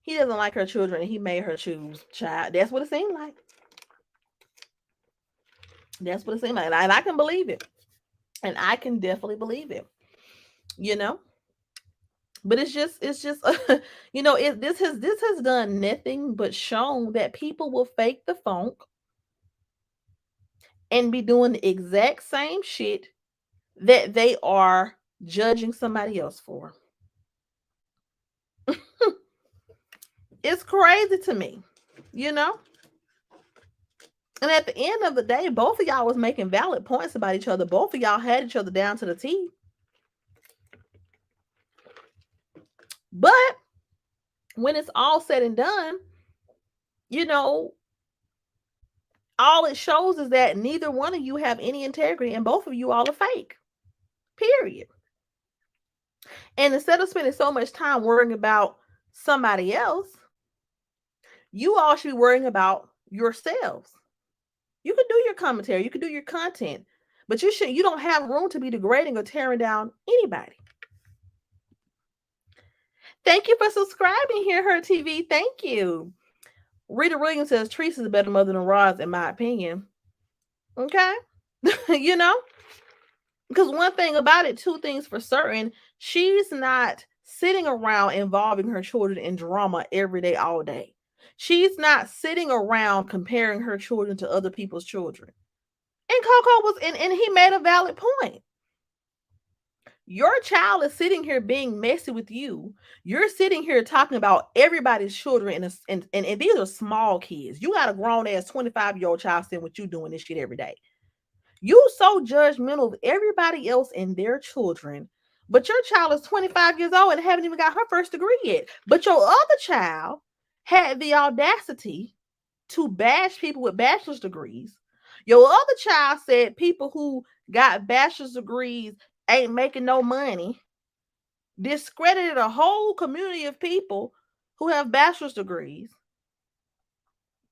He doesn't like her children and he made her choose. Child. That's what it seemed like. That's what it seemed like. And I can believe it. And I can definitely believe it. You know? But it's just you know, this has done nothing but shown that people will fake the funk and be doing the exact same shit that they are judging somebody else for. It's crazy to me, you know? And at the end of the day, both of y'all was making valid points about each other. Both of y'all had each other down to the T. But when it's all said and done, you know, all it shows is that neither one of you have any integrity and both of you all are fake. Period. And instead of spending so much time worrying about somebody else, you all should be worrying about yourselves. You can do your commentary, you can do your content, but you don't have room to be degrading or tearing down anybody. Thank you for subscribing here, Her TV. Thank you. Rita Williams says Teresa's a better mother than Roz, in my opinion. Okay? You know? Because one thing about it, two things for certain, she's not sitting around involving her children in drama every day, all day. She's not sitting around comparing her children to other people's children. And CoCo was, and he made a valid point. Your child is sitting here being messy with you. You're sitting here talking about everybody's children, and these are small kids. You got a grown ass 25-year-old child sitting with you doing this shit every day. You so judgmental of everybody else and their children, but your child is 25 years old and haven't even got her first degree yet. But your other child had the audacity to bash people with bachelor's degrees. Your other child said people who got bachelor's degrees ain't making no money, discredited a whole community of people who have bachelor's degrees.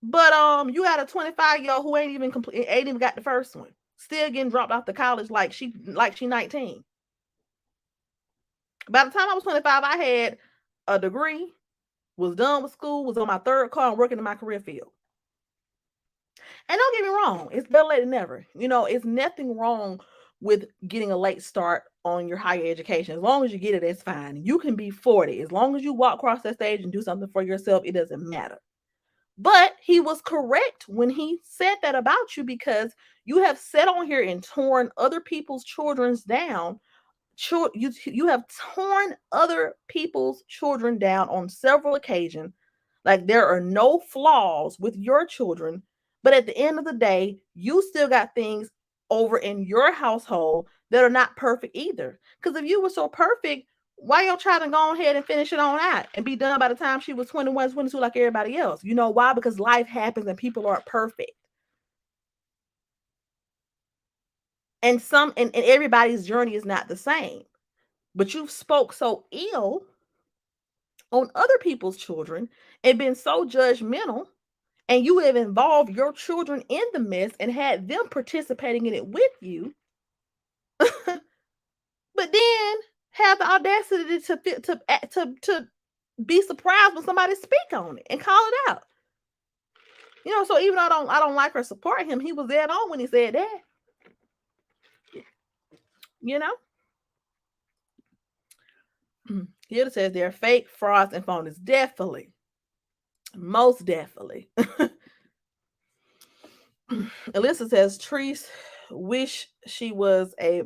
But you got a 25-year-old who ain't even got the first one, still getting dropped off to college like she 19. By the time I was 25, I had a degree, was done with school, was on my third car, and working in my career field. And don't get me wrong, it's better late than never. You know, it's nothing wrong with getting a late start on your higher education. As long as you get it, it's fine. You can be 40. As long as you walk across that stage and do something for yourself, it doesn't matter. But he was correct when he said that about you, because you have sat on here and torn other people's children's down. You have torn other people's children down on several occasions. Like, there are no flaws with your children, but at the end of the day, you still got things over in your household that are not perfect either. Because if you were so perfect, why your child to go ahead and finish it on out and be done by the time she was 21, 22 like everybody else? You know why? Because life happens and people aren't perfect. And everybody's journey is not the same. But you've spoke so ill on other people's children and been so judgmental, and you have involved your children in the mess and had them participating in it with you, but then have the audacity to be surprised when somebody speak on it and call it out. You know, so even though I don't like or support him, he was dead on when he said that. You know? Hilda says they're fake, frauds, and phonies. Definitely. Most definitely. Alyssa says Treese wish she was a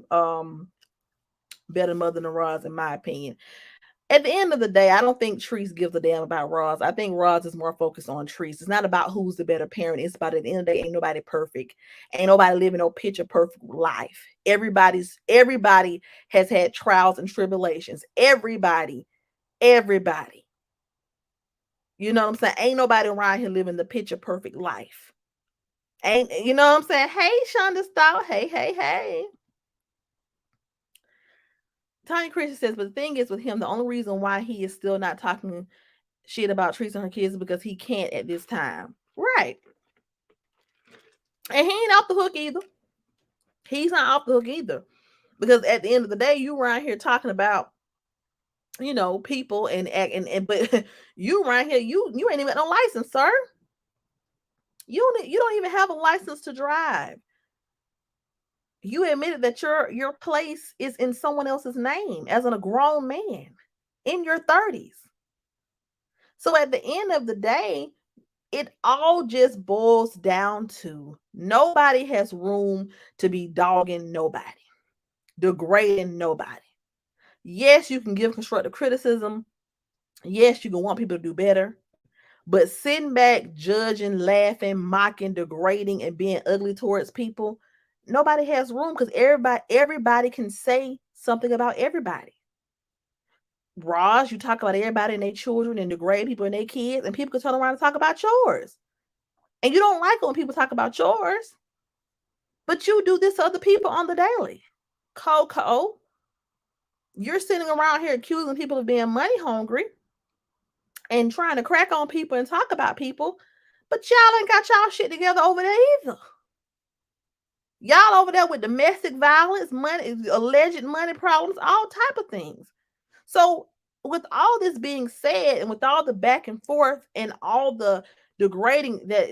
better mother than Roz, in my opinion. At the end of the day, I don't think Treese gives a damn about Roz. I think Roz is more focused on Treese. It's not about who's the better parent. It's about, at the end of the day, ain't nobody perfect. Ain't nobody living no picture perfect life. Everybody has had trials and tribulations. Everybody. You know what I'm saying? Ain't nobody around here living the picture perfect life. Ain't, you know what I'm saying? Hey, Shonda Stout. Hey. Tanya Christian says, but the thing is with him, the only reason why he is still not talking shit about Teresa and her kids is because he can't at this time. Right. And he ain't off the hook either. He's not off the hook either. Because at the end of the day, you around here talking about, you know, people and but you around here, you ain't even got no license, sir. You don't even have a license to drive. You admitted that your place is in someone else's name as a grown man in your 30s. So at the end of the day, It all just boils down to nobody has room to be dogging nobody, degrading nobody. Yes, you can give constructive criticism. Yes, you can want people to do better. But sitting back, judging, laughing, mocking, degrading, and being ugly towards people, nobody has room because everybody can say something about everybody. Roz, you talk about everybody and their children and degrade people and their kids, and people can turn around and talk about yours. And you don't like it when people talk about yours, but you do this to other people on the daily. CoCo, you're sitting around here accusing people of being money hungry and trying to crack on people and talk about people, but y'all ain't got y'all shit together over there either. Y'all over there with domestic violence, money, alleged money problems, all type of things. So with all this being said, and with all the back and forth and all the degrading that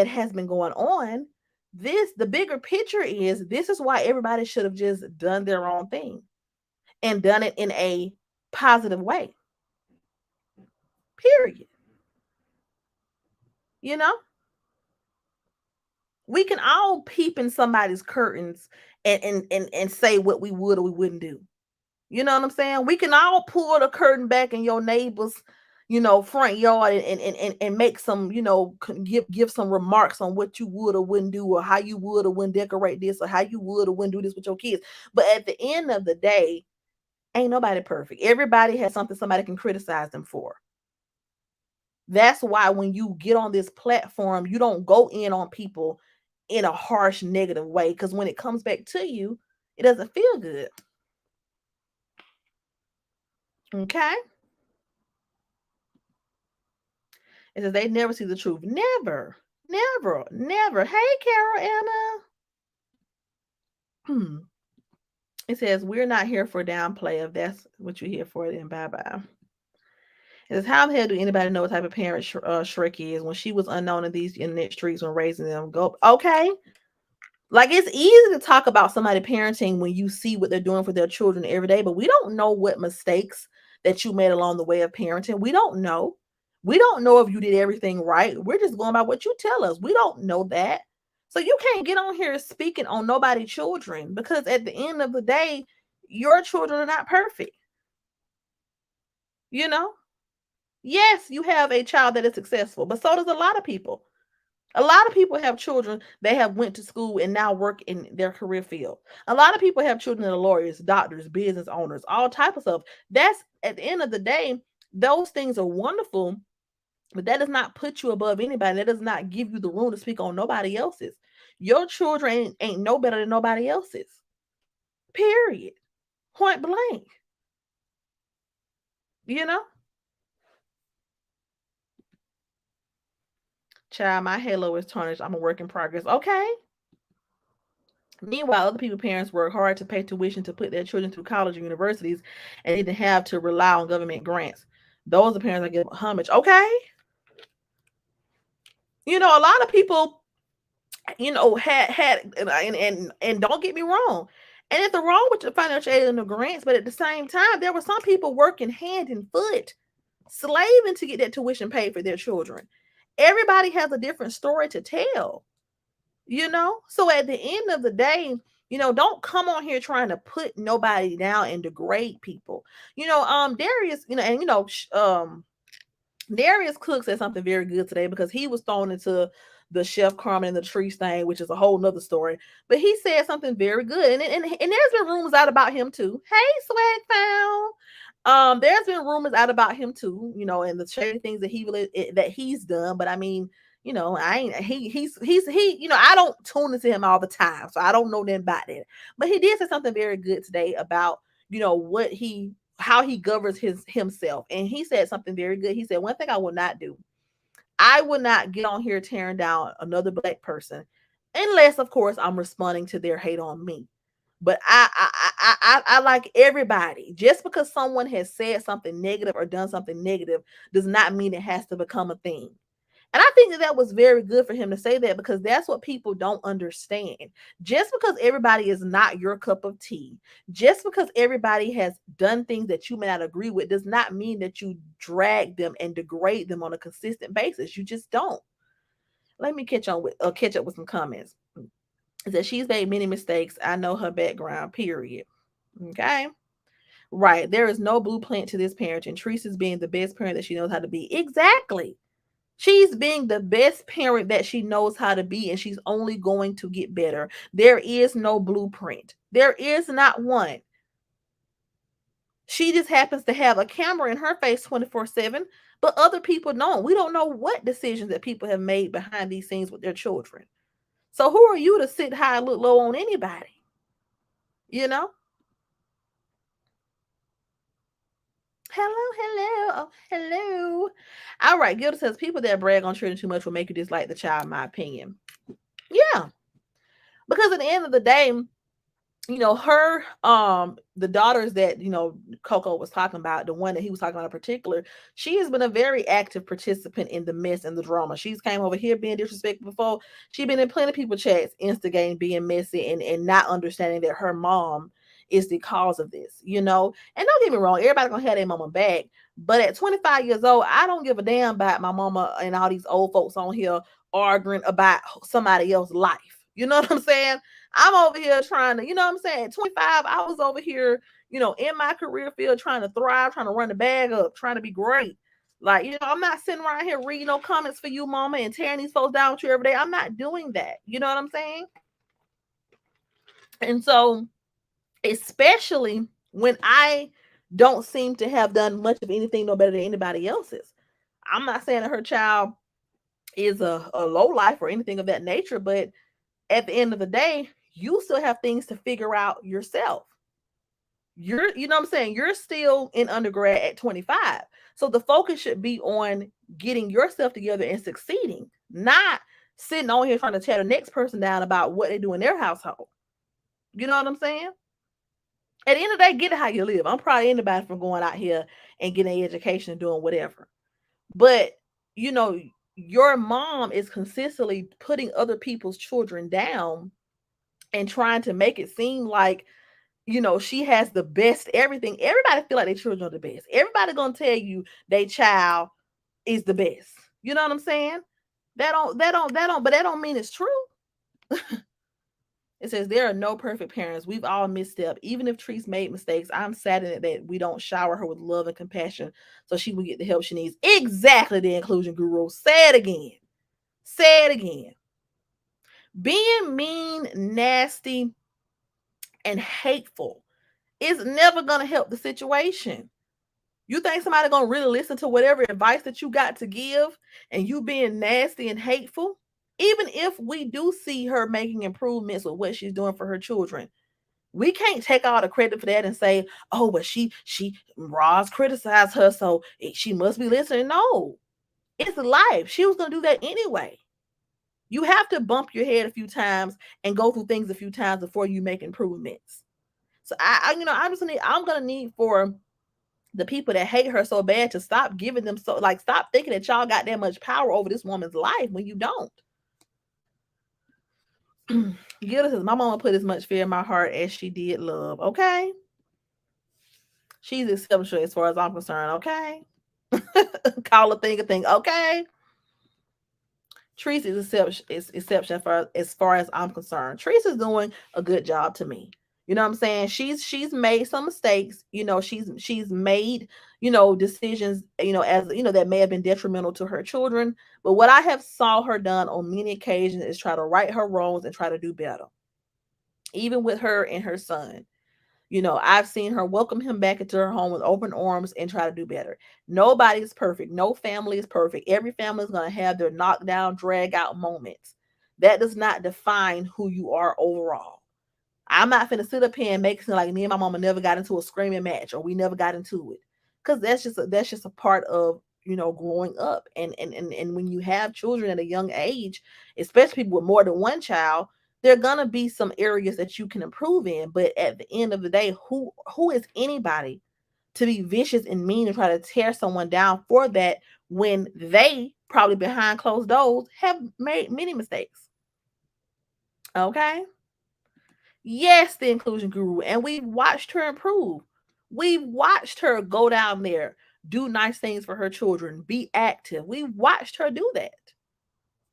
has been going on, the bigger picture is this is why everybody should have just done their own thing and done it in a positive way. Period. You know, we can all peep in somebody's curtains and say what we would or we wouldn't do. You know what I'm saying? We can all pull the curtain back in your neighbor's, front yard and make some, give some remarks on what you would or wouldn't do, or how you would or wouldn't decorate this, or how you would or wouldn't do this with your kids. But at the end of the day, ain't nobody perfect. Everybody has something somebody can criticize them for. That's why when you get on this platform, you don't go in on people in a harsh, negative way, because when it comes back to you, it doesn't feel good. Okay? It says they never see the truth. Never, never, never. Hey, Carol Anna. It says we're not here for downplay. If that's what you're here for, then bye bye. It says, how the hell do anybody know what type of parent Shrek is when she was unknown in these internet streets when raising them? Go, okay. Like, it's easy to talk about somebody parenting when you see what they're doing for their children every day, but we don't know what mistakes that you made along the way of parenting. We don't know. We don't know if you did everything right. We're just going by what you tell us. We don't know that. So you can't get on here speaking on nobody's children, because at the end of the day, your children are not perfect. You know? Yes, you have a child that is successful, but so does a lot of people. A lot of people have children they have went to school and now work in their career field. A lot of people have children that are lawyers, doctors, business owners, all type of stuff. That's, at the end of the day, those things are wonderful, but that does not put you above anybody. That does not give you the room to speak on nobody else's. Your children ain't no better than nobody else's. Period. Point blank. You know? Child, my halo is tarnished. I'm a work in progress. Okay. Meanwhile, other people's parents work hard to pay tuition to put their children through college or universities and didn't have to rely on government grants. Those are parents that give homage. Okay. A lot of people, had and don't get me wrong. And it's wrong with the financial aid and the grants, but at the same time, there were some people working hand and foot, slaving to get that tuition paid for their children. Everybody has a different story to tell. So at the end of the day, don't come on here trying to put nobody down and degrade people. Darius, Darius Cook said something very good today, because he was thrown into the chef Carmen and the trees thing, which is a whole nother story. But he said something very good, and there's been rumors out about him too. Hey, Swag Found. There's been rumors out about him too, and the shady things that he's done. But I mean, I ain't I don't tune into him all the time, so I don't know nothing about that. But he did say something very good today about how he governs himself, and he said something very good. He said, one thing I will not do, I will not get on here tearing down another black person, unless of course I'm responding to their hate on me. But I like everybody. Just because someone has said something negative or done something negative does not mean it has to become a thing. And I think that that was very good for him to say that, because that's what people don't understand. Just because everybody is not your cup of tea, just because everybody has done things that you may not agree with, does not mean that you drag them and degrade them on a consistent basis. You just don't. Let me catch up with some comments. It says she's made many mistakes. I know her background. Period. Okay. Right. There is no blueprint to this parenting. Teresa's being the best parent that she knows how to be. Exactly. She's being the best parent that she knows how to be, and she's only going to get better. There is no blueprint. There is not one. She just happens to have a camera in her face 24/7, but other people don't. We don't know what decisions that people have made behind these scenes with their children. So who are you to sit high and look low on anybody? You know? Hello, hello, oh, hello. All right, Gilda says people that brag on children too much will make you dislike the child, in my opinion. Yeah, because at the end of the day, her the daughters that CoCo was talking about, the one that he was talking about in particular, she has been a very active participant in the mess and the drama. She's came over here being disrespectful before. She's been in plenty of people chats instigating being messy and not understanding that her mom is the cause of this. And don't get me wrong, everybody gonna have their mama back, but at 25 years old, I don't give a damn about my mama and all these old folks on here arguing about somebody else's life. You know what I'm saying? I'm over here trying to, you know what I'm saying? At 25, I was over here, in my career field trying to thrive, trying to run the bag up, trying to be great. Like, I'm not sitting around here reading no comments for you, mama, and tearing these folks down with you every day. I'm not doing that. You know what I'm saying? And so, especially when I don't seem to have done much of anything no better than anybody else's. I'm not saying that her child is a low life or anything of that nature, but at the end of the day, you still have things to figure out yourself. You know what I'm saying? You're still in undergrad at 25. So the focus should be on getting yourself together and succeeding, not sitting on here trying to tear the next person down about what they do in their household. You know what I'm saying? At the end of the day, get it how you live. I'm proud of anybody from going out here and getting an education and doing whatever. But, you know, your mom is consistently putting other people's children down and trying to make it seem like, she has the best everything. Everybody feel like their children are the best. Everybody gonna tell you their child is the best. You know what I'm saying? But that don't mean it's true. It says there are no perfect parents. We've all misstep. Even if Treese made mistakes, I'm saddened that we don't shower her with love and compassion so she will get the help she needs. Exactly, the inclusion guru. Say it again. Say it again. Being mean, nasty, and hateful is never going to help the situation. You think somebody going to really listen to whatever advice that you got to give and you being nasty and hateful? Even if we do see her making improvements with what she's doing for her children, we can't take all the credit for that and say, oh, but she Roz criticized her, so she must be listening. No, it's life. She was going to do that anyway. You have to bump your head a few times and go through things a few times before you make improvements. So I'm gonna need for the people that hate her so bad to stop giving them stop thinking that y'all got that much power over this woman's life when you don't. Gilda says, my mama put as much fear in my heart as she did love. Okay. She's exceptional as far as I'm concerned. Okay. Call a thing. Okay. Teresa's exception as far as I'm concerned. Teresa's doing a good job to me. You know what I'm saying? She's made some mistakes. She's made, decisions, as that may have been detrimental to her children. But what I have saw her done on many occasions is try to right her wrongs and try to do better. Even with her and her son. I've seen her welcome him back into her home with open arms and try to do better. Nobody's perfect. No family is perfect. Every family is going to have their knockdown, drag out moments. That does not define who you are overall. I'm not finna sit up here and make it seem like me and my mama never got into a screaming match or we never got into it. Because that's just a part of growing up. And when you have children at a young age, especially people with more than one child, there are gonna be some areas that you can improve in. But at the end of the day, who is anybody to be vicious and mean and try to tear someone down for that when they probably behind closed doors, have made many mistakes. Okay. Yes, the inclusion guru, and we've watched her improve. We've watched her go down there, do nice things for her children, be active. We watched her do that.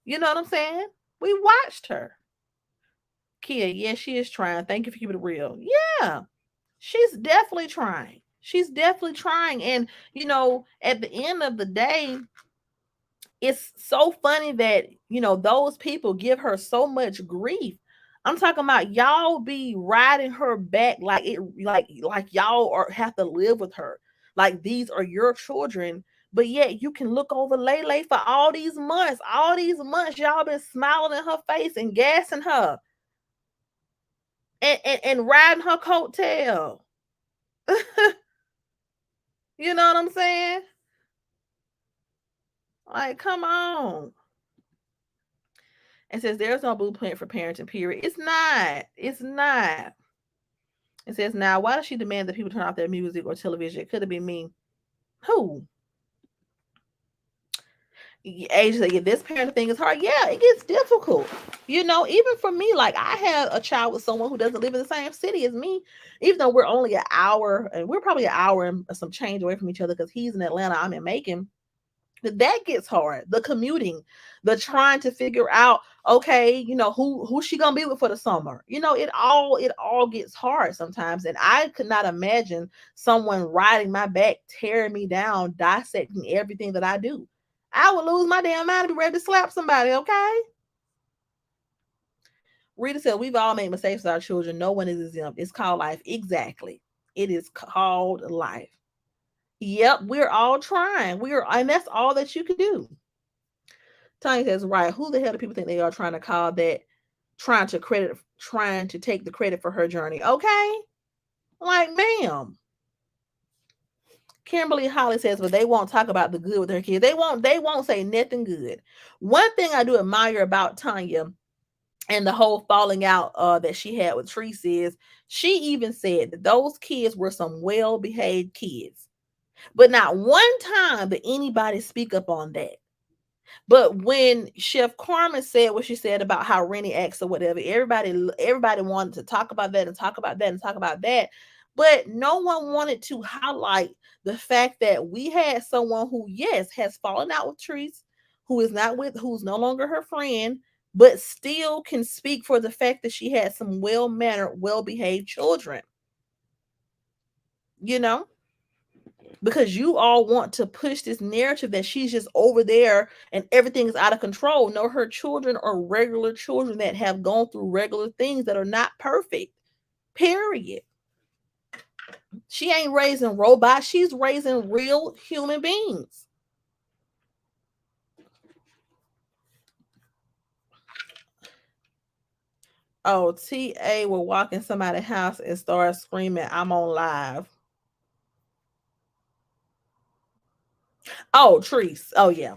You know what I'm saying? We watched her. Kia, yes, she is trying. Thank you for keeping it real. Yeah, she's definitely trying. She's definitely trying. And, at the end of the day, it's so funny that those people give her so much grief. I'm talking about y'all be riding her back like it like y'all have to live with her. Like these are your children, but yet you can look over Lele for all these months. All these months y'all been smiling in her face and gassing her and riding her coattail. You know what I'm saying? Like, come on. It says there's no blueprint for parenting, period. It's not. It's not. It says now, why does she demand that people turn off their music or television? It could have been me. Who? Age said, yeah, this parenting thing is hard. Yeah, it gets difficult. Even for me, like I had a child with someone who doesn't live in the same city as me, even though we're only an hour, and we're probably an hour and some change away from each other because he's in Atlanta, I'm in Macon. That gets hard. The commuting, the trying to figure out, okay, who's she gonna be with for the summer. It all gets hard sometimes. And I could not imagine someone riding my back, tearing me down, dissecting everything that I do. I would lose my damn mind and be ready to slap somebody, okay? Rita said, we've all made mistakes with our children. No one is exempt. It's called life. Exactly. It is called life. Yep, we're all trying. And that's all that you can do. Tanya says, right, who the hell do people think they are trying to call that trying to take the credit for her journey? Okay? Like, ma'am. Kimberly Holly says, but they won't talk about the good with her kids. They won't say nothing good. One thing I do admire about Tanya and the whole falling out that she had with Treese is she even said that those kids were some well-behaved kids. But not one time did anybody speak up on that. But when Chef Carmen said what she said about how Rennie acts or whatever, everybody wanted to talk about that and talk about that and talk about that. But no one wanted to highlight the fact that we had someone who, yes, has fallen out with Treese, who's no longer her friend, but still can speak for the fact that she had some well-mannered, well-behaved children. You know? Because you all want to push this narrative that she's just over there and everything is out of control. No, her children are regular children that have gone through regular things that are not perfect. Period. She ain't raising robots. She's raising real human beings. Oh, TA will walk in somebody's house and start screaming, I'm on live. Oh, Treese. Oh, yeah.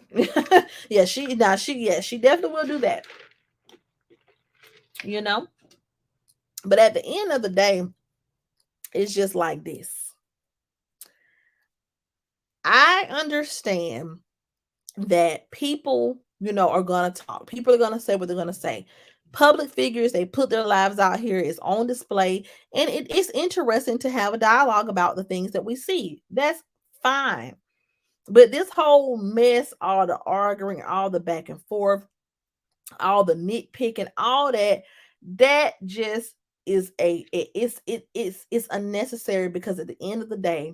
Yeah, she definitely will do that. You know? But at the end of the day, it's just like this. I understand that people, are going to talk. People are going to say what they're going to say. Public figures, they put their lives out here, is on display, and it's interesting to have a dialogue about the things that we see. That's fine. But this whole mess, all the arguing, all the back and forth, all the nitpicking, all that just is it's unnecessary, because at the end of the day,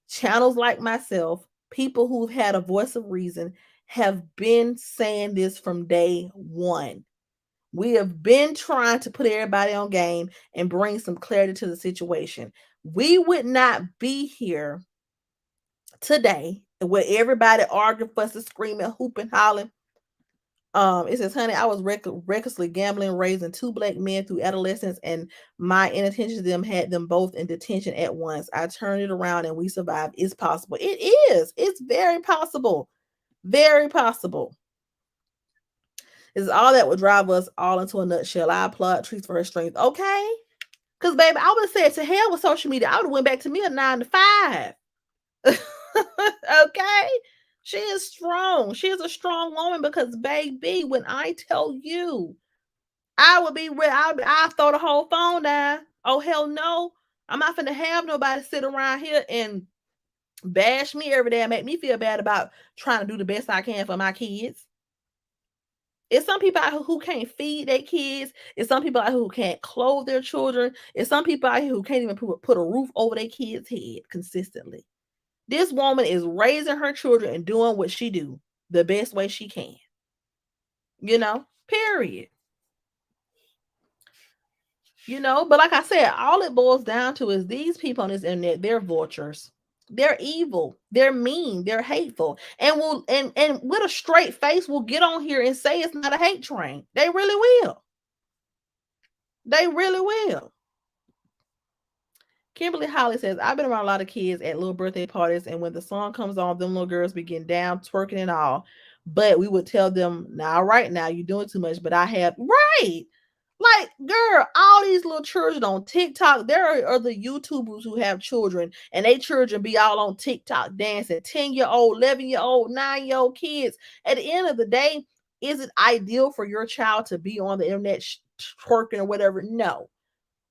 channels like myself, people who've had a voice of reason, have been saying this from day one. We have been trying to put everybody on game and bring some clarity to the situation. We would not be here today where everybody arguing, fussing, screaming, hooping, hollering. It says, honey, I was recklessly gambling, raising two black men through adolescence, and my inattention to them had them both in detention at once. I turned it around and we survived. It's possible. It is. It's very possible. Very possible. It's all that would drive us all into a nutshell. I applaud Trees for her strength. Okay. Because, baby, I would have said to hell with social media. I would have went back to me a 9 to 5. Okay. She is strong. She is a strong woman because, baby, when I tell you, I would be real. I'll throw the whole phone down. Oh, hell no. I'm not finna have nobody sit around here and bash me every day and make me feel bad about trying to do the best I can for my kids. It's some people out here who can't feed their kids. It's some people out here who can't clothe their children. It's some people out here who can't even put a roof over their kids' head consistently. This woman is raising her children and doing what she do the best way she can. Period. But like I said, all it boils down to is these people on this internet, they're vultures. They're evil. They're mean. They're hateful. And will and with a straight face will get on here and say it's not a hate train. They really will. They really will. Kimberly Holly says, I've been around a lot of kids at little birthday parties, and when the song comes on, them little girls be getting down, twerking and all. But we would tell them, now, right now, you're doing too much. But I have, right. Like, girl, all these little children on TikTok, there are other YouTubers who have children, and they children be all on TikTok dancing, 10-year-old, 11-year-old, 9-year-old kids. At the end of the day, is it ideal for your child to be on the internet twerking or whatever? No.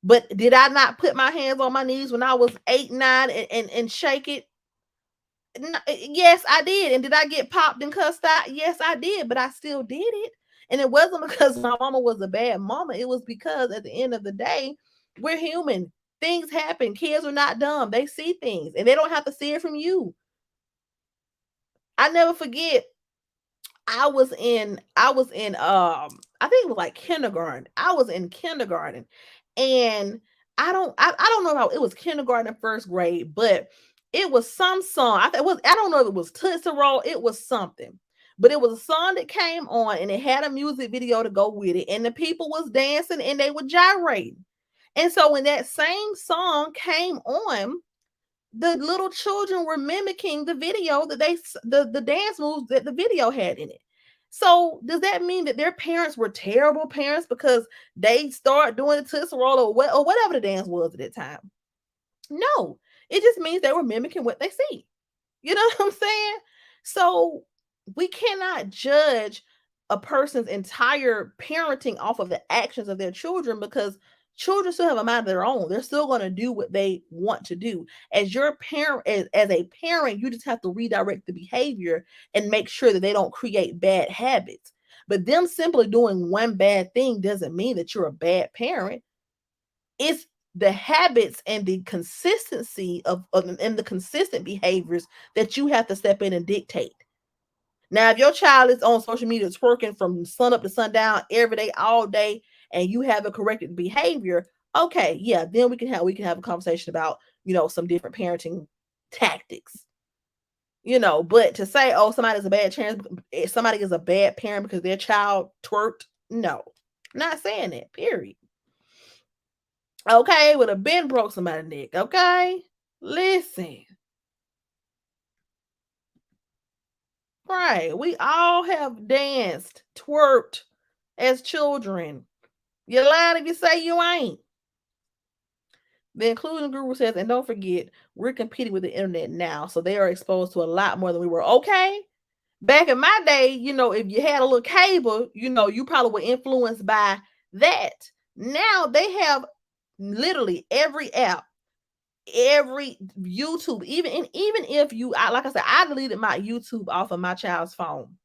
But did I not put my hands on my knees when I was 8, 9 and shake it? No, yes, I did. And did I get popped and cussed out? Yes, I did, but I still did it. And it wasn't because my mama was a bad mama. It was because at the end of the day, we're human. Things happen. Kids are not dumb. They see things and they don't have to see it from you. I never forget I was in I think it was like kindergarten. I was in kindergarten and I don't know how it was kindergarten and first grade, but it was some song. I don't know if it was Tootsie Roll, it was something. But it was a song that came on and it had a music video to go with it, and the people was dancing and they were gyrating. And so when that same song came on, the little children were mimicking the video that the dance moves that the video had in it. So does that mean that their parents were terrible parents because they start doing the Tootsie Roll or whatever the dance was at that time? No, it just means they were mimicking what they see. You know what I'm saying? So we cannot judge a person's entire parenting off of the actions of their children because children still have a mind of their own. They're still going to do what they want to do. As your parent, as a parent, you just have to redirect the behavior and make sure that they don't create bad habits. But them simply doing one bad thing doesn't mean that you're a bad parent. It's the habits and the consistency of and the consistent behaviors that you have to step in and dictate. Now, if your child is on social media twerking from sun up to sundown every day, all day, and you have a corrected behavior, okay, yeah, then we can have a conversation about some different parenting tactics. But to say, oh, somebody is a bad parent because their child twerked, no, not saying that. Period. Okay, would have been broke somebody's neck. Okay, listen. Right. We all have danced, twerked as children. You're lying if you say you ain't. The inclusion guru says, and don't forget, we're competing with the internet now, so they are exposed to a lot more than we were. Okay. Back in my day, if you had a little cable, you probably were influenced by that. Now they have literally every app, every YouTube, even if like I said, I deleted my YouTube off of my child's phone.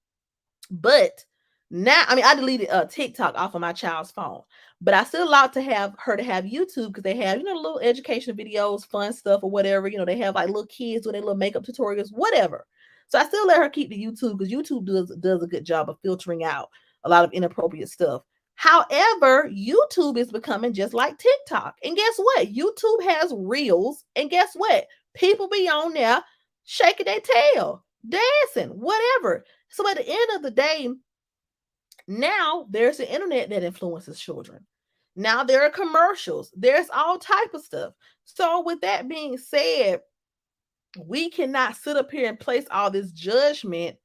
But now, I mean, I deleted TikTok off of my child's phone, but I still allowed to have her to have YouTube because they have, little educational videos, fun stuff, or whatever. They have like little kids with their little makeup tutorials, whatever. So I still let her keep the YouTube because YouTube does a good job of filtering out a lot of inappropriate stuff. However, YouTube is becoming just like TikTok. And guess what? YouTube has reels. And guess what? People be on there shaking their tail, dancing, whatever. So at the end of the day, now there's the internet that influences children. Now there are commercials. There's all type of stuff. So with that being said, we cannot sit up here and place all this judgment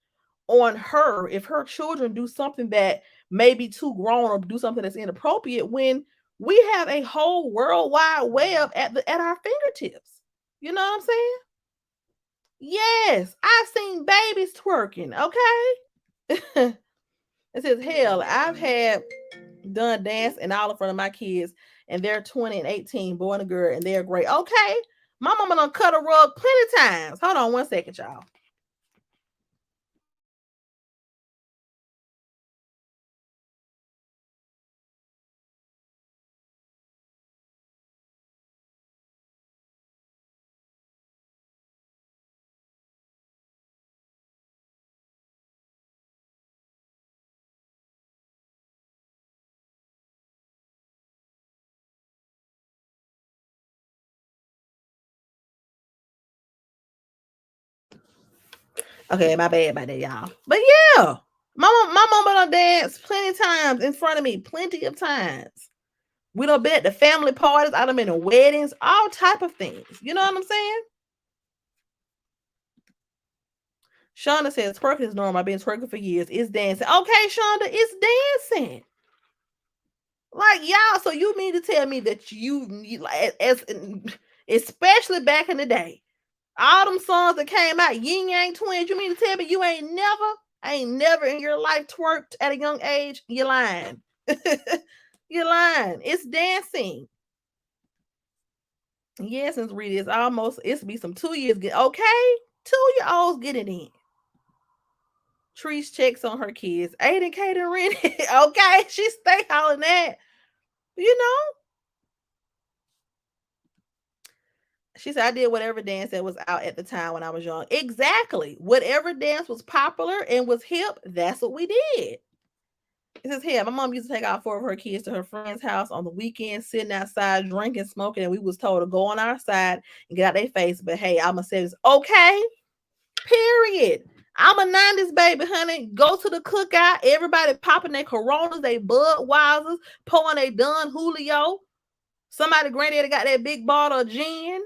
on her if her children do something that may be too grown or do something that's inappropriate when we have a whole world wide web at our fingertips. You know what I'm saying? Yes, I've seen babies twerking. Okay. It says, hell, I've had done dance and all in front of my kids, and they're 20 and 18, boy and a girl, and they're great. Okay. My mama done cut a rug plenty times. Hold on 1 second, y'all. Okay, my bad about that, y'all. But yeah, my mama done danced plenty of times in front of me, plenty of times. We done been at the family parties, I done been in weddings, all type of things. You know what I'm saying? Shonda says twerking is normal. I've been twerking for years. It's dancing. Okay, Shonda, it's dancing. Like y'all, so you mean to tell me that you like as especially back in the day, all them songs that came out, Yin Yang Twins, you mean to tell me you ain't never in your life twerked at a young age? You're lying. You're lying. It's dancing. Yes, and read it's almost it's be some 2 years get okay. 2-year-olds get it in. Trees checks on her kids. Aiden Kaden Rennie. Okay, she stay hollering that. You know, she said, I did whatever dance that was out at the time when I was young. Exactly. Whatever dance was popular and was hip, that's what we did. It says, hey, my mom used to take all 4 of her kids to her friend's house on the weekend, sitting outside, drinking, smoking, and we was told to go on our side and get out their face. But hey, I'ma say this, okay, period. I'm a 90s baby, honey. Go to the cookout. Everybody popping their Coronas, they Budweisers, pouring they Don Julio. Somebody granddaddy got that big bottle of gin.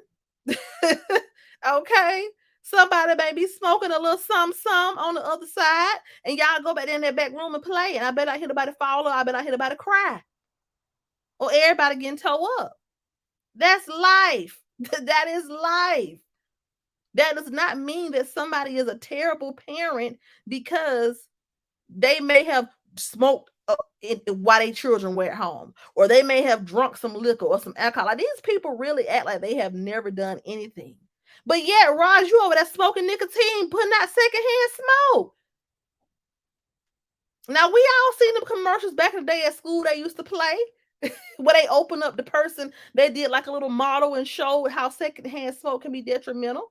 Okay. Somebody may be smoking a little some on the other side, and y'all go back in that back room and play. And I bet I hear nobody fall, or I bet I hear nobody cry, or everybody getting towed up. That's life. That is life. That does not mean that somebody is a terrible parent because they may have smoked while their children were at home, or they may have drunk some liquor or some alcohol. Like these people really act like they have never done anything. But yeah, Raj, you over there smoking nicotine, putting out secondhand smoke. Now we all seen them commercials back in the day at school they used to play. Where they open up the person, they did like a little model and showed how secondhand smoke can be detrimental.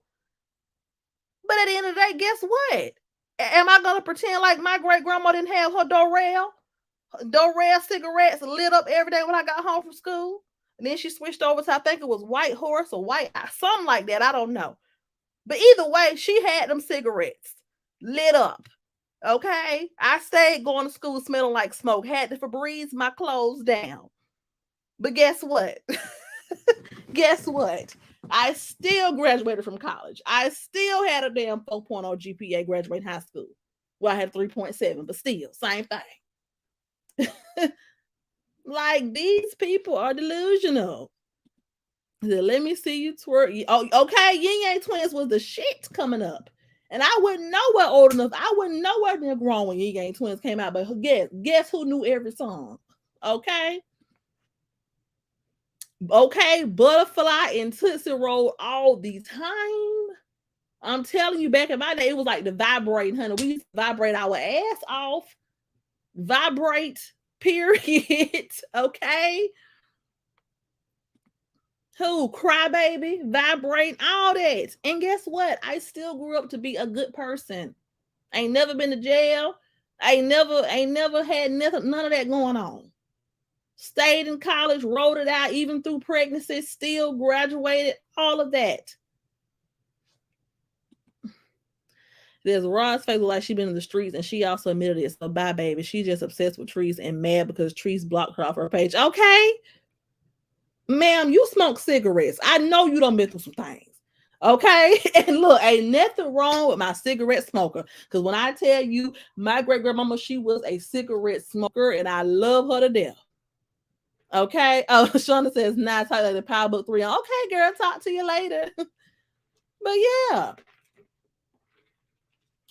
But at the end of the day, guess what? Am I gonna pretend like my great grandma didn't have her Dorel cigarettes lit up every day when I got home from school? And then she switched over to I think it was White Horse or White something like that. I don't know. But either way, she had them cigarettes lit up. Okay. I stayed going to school smelling like smoke, had to Febreze my clothes down. But guess what? Guess what? I still graduated from college. I still had a damn 4.0 GPA graduating high school. Well, I had 3.7, but still, same thing. Like these people are delusional. Let me see you twerk. Oh, okay. Yin Yang Twins was the shit coming up. And I wasn't nowhere old enough. I wasn't nowhere near grown when Yin Yang Twins came out. But guess who knew every song? Okay. Okay. Butterfly and Tootsie Roll all the time. I'm telling you, back in my day, it was like the vibrating, honey. We used to vibrate our ass off. Vibrate, period. Okay. Who? Crybaby, vibrate, all that. And guess what? I still grew up to be a good person. I ain't never been to jail. I ain't never had nothing, none of that going on. Stayed in college, wrote it out, even through pregnancy, still graduated, all of that. There's Rod's face like she been in the streets, and she also admitted it. So bye, baby. She just obsessed with Trees and mad because Trees blocked her off her page. Okay, ma'am, you smoke cigarettes. I know you done been through some things. Okay. And look, ain't nothing wrong with my cigarette smoker. Because when I tell you, my great grandmama, she was a cigarette smoker, and I love her to death. Okay. Oh, Shonda says, nice, like the Power Book 3. Okay, girl, talk to you later. But yeah.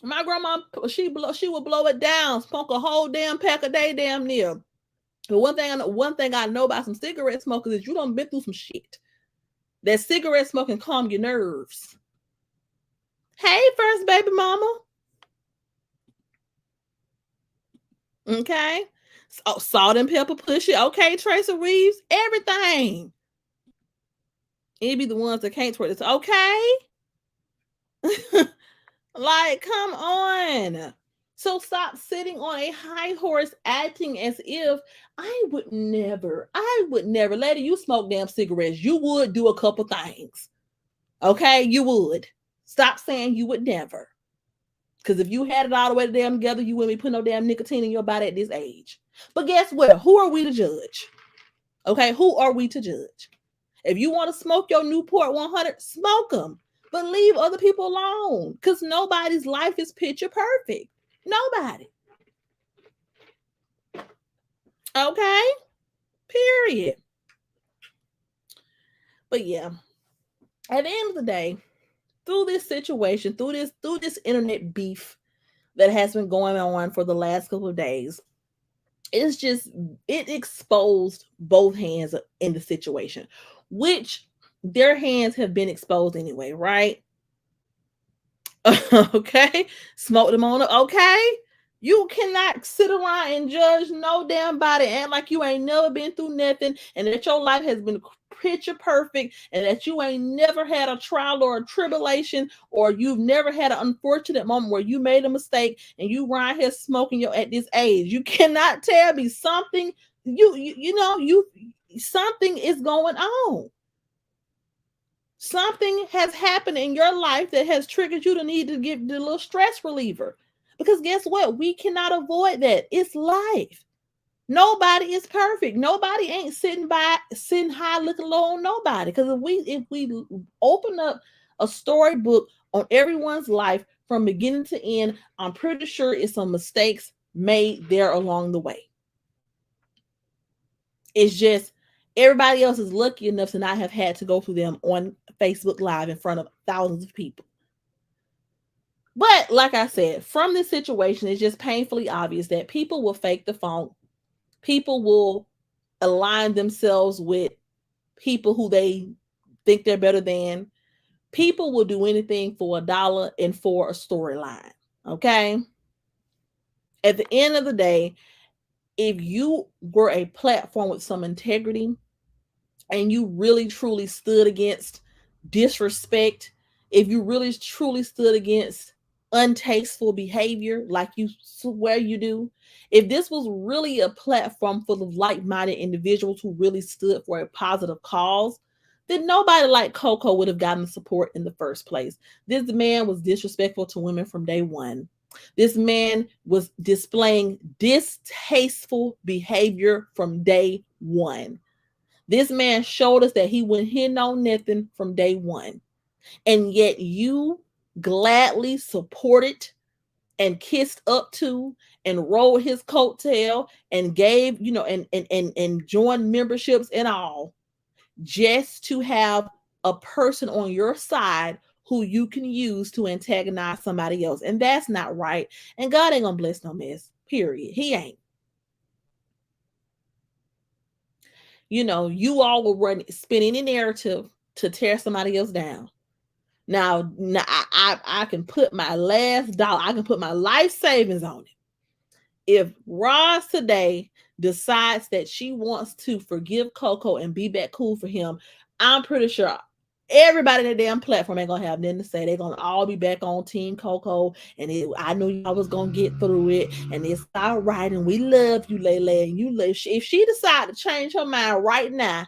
My grandma, she would blow it down, smoke a whole damn pack a day, damn near. But one thing I know about some cigarette smokers is you don't been through some shit. That cigarette smoking calm your nerves. Hey, first baby mama. Okay. Salt and pepper push it. Okay, Tracy Reeves. Everything. It be the ones that can't twerk this. Okay. Like, come on. So stop sitting on a high horse acting as if I would never let you smoke damn cigarettes. You would do a couple things. Okay, you would. Stop saying you would never. Because if you had it all the way damn together, you wouldn't be putting no damn nicotine in your body at this age. But guess what? Who are we to judge? Okay, who are we to judge? If you want to smoke your Newport 100, smoke them. But leave other people alone. Because nobody's life is picture perfect. Nobody. Okay? Period. But yeah, at the end of the day, through this situation, through this internet beef that has been going on for the last couple of days, it's just it exposed both hands in the situation, which their hands have been exposed anyway, right? Okay, smoke them on it. Okay, you cannot sit around and judge no damn body and like you ain't never been through nothing and that your life has been picture perfect and that you ain't never had a trial or a tribulation or you've never had an unfortunate moment where you made a mistake and you right here smoking your at this age. You cannot tell me something you something is going on. Something has happened in your life that has triggered you to need to get the little stress reliever. Because guess what? We cannot avoid that. It's life. Nobody is perfect. Nobody ain't sitting high looking low on nobody. Because if we open up a storybook on everyone's life from beginning to end, I'm pretty sure it's some mistakes made there along the way. It's just everybody else is lucky enough to not have had to go through them on Facebook Live in front of thousands of people. But like I said, from this situation, it's just painfully obvious that people will fake the funk. People will align themselves with people who they think they're better than. People will do anything for $1 and for a storyline. Okay. At the end of the day, if you were a platform with some integrity, and you really truly stood against disrespect, if you really truly stood against untasteful behavior like you swear you do, if this was really a platform full of like-minded individuals who really stood for a positive cause, then nobody like CoCo would have gotten the support in the first place. This man was disrespectful to women from day one. This man was displaying distasteful behavior from day one. This man showed us that he wouldn't hit no nothing from day one. And yet you gladly supported and kissed up to and rode his coattail and gave, and joined memberships and all just to have a person on your side who you can use to antagonize somebody else. And that's not right. And God ain't gonna bless no mess. Period. He ain't. You all will spin any narrative to tear somebody else down. Now I can put my last dollar, I can put my life savings on it. If Roz today decides that she wants to forgive CoCo and be back cool for him, I'm pretty sure everybody in the damn platform ain't gonna have nothing to say. They're gonna all be back on Team CoCo, and I know y'all was gonna get through it, and it's all right, and we love you, Lele, and you love. If she decide to change her mind right now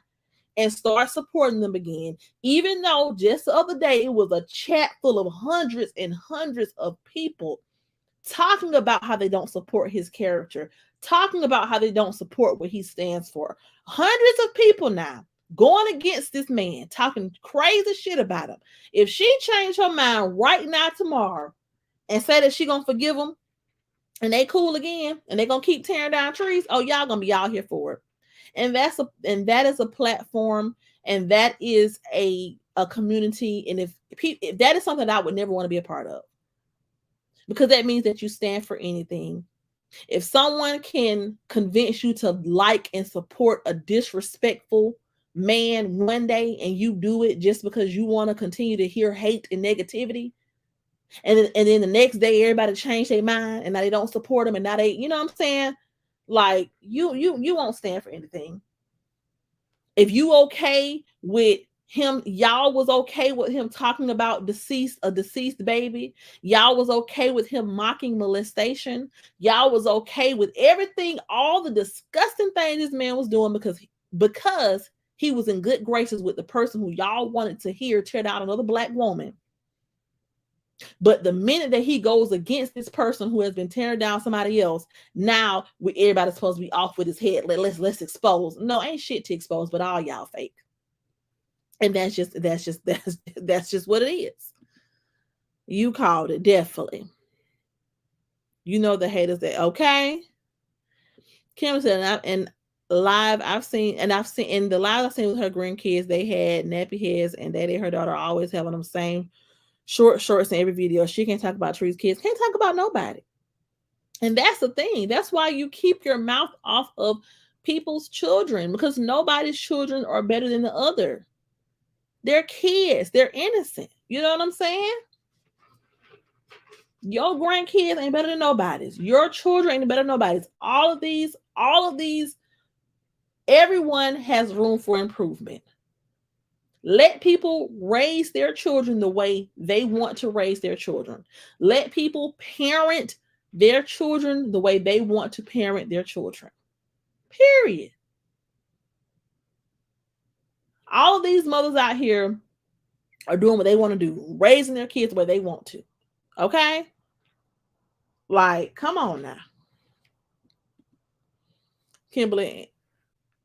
and start supporting them again, even though just the other day it was a chat full of hundreds and hundreds of people talking about how they don't support his character, talking about how they don't support what he stands for. Hundreds of people now going against this man, talking crazy shit about him. If she changed her mind right now tomorrow and say that she gonna forgive him and they cool again and they gonna keep tearing down trees, oh, y'all gonna be out here for it. And that is a platform, and that is a community. And if that is something that I would never want to be a part of. because that means that you stand for anything. If someone can convince you to like and support a disrespectful man one day and you do it just because you want to continue to hear hate and negativity, and then the next day everybody change their mind and now they don't support them, and now they, you know what I'm saying? Like you won't stand for anything. If you okay with him, y'all was okay with him talking about a deceased baby, y'all was okay with him mocking molestation, y'all was okay with everything, all the disgusting things this man was doing because he was in good graces with the person who y'all wanted to hear tear down another black woman. But the minute that he goes against this person who has been tearing down somebody else, now everybody's supposed to be off with his head. Let's expose. No, ain't shit to expose, but all y'all fake. And that's just what it is. You called it, definitely. You know the haters that okay. Kim said, and live I've seen in the live I've seen with her grandkids, they had nappy heads, and daddy her daughter always having them same short shorts in every video. She can't talk about Tree's kids, can't talk about nobody. And that's the thing. That's why you keep your mouth off of people's children, because nobody's children are better than the other. They're kids. They're innocent. You know what I'm saying? Your grandkids ain't better than nobody's. Your children ain't better than nobody's. All of these, everyone has room for improvement. Let people raise their children the way they want to raise their children. Let people parent their children the way they want to parent their children. Period. All of these mothers out here are doing what they want to do, raising their kids the way they want to. Okay? Like, come on now. Kimberly,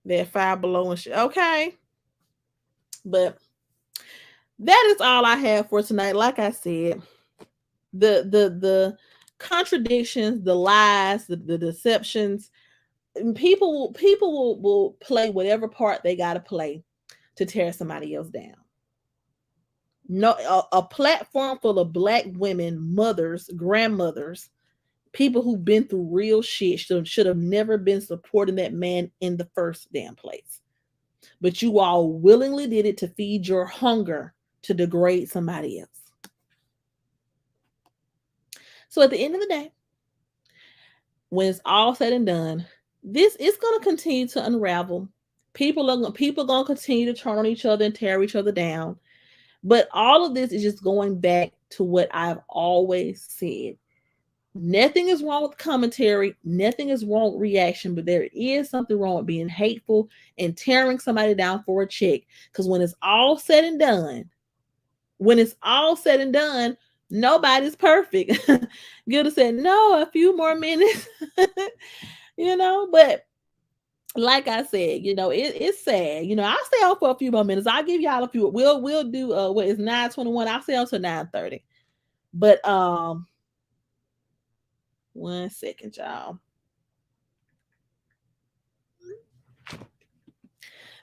they're Five Below and shit. Okay. But that is all I have for tonight. Like I said, the contradictions, the lies, the deceptions, people will play whatever part they got to play to tear somebody else down. No, a platform full of black women, mothers, grandmothers, people who've been through real shit should have never been supporting that man in the first damn place. But you all willingly did it to feed your hunger to degrade somebody else. So at the end of the day, when it's all said and done, this is going to continue to unravel. People are going to continue to turn on each other and tear each other down. But all of this is just going back to what I've always said. Nothing is wrong with commentary. Nothing is wrong with reaction, but there is something wrong with being hateful and tearing somebody down for a check. Because when it's all said and done, nobody's perfect. Gilda said, no, a few more minutes. But like I said, it's sad. I'll stay on for a few more minutes. I'll give y'all a few. We'll do what is 9:21. I'll stay on till 9:30. But 1 second, y'all.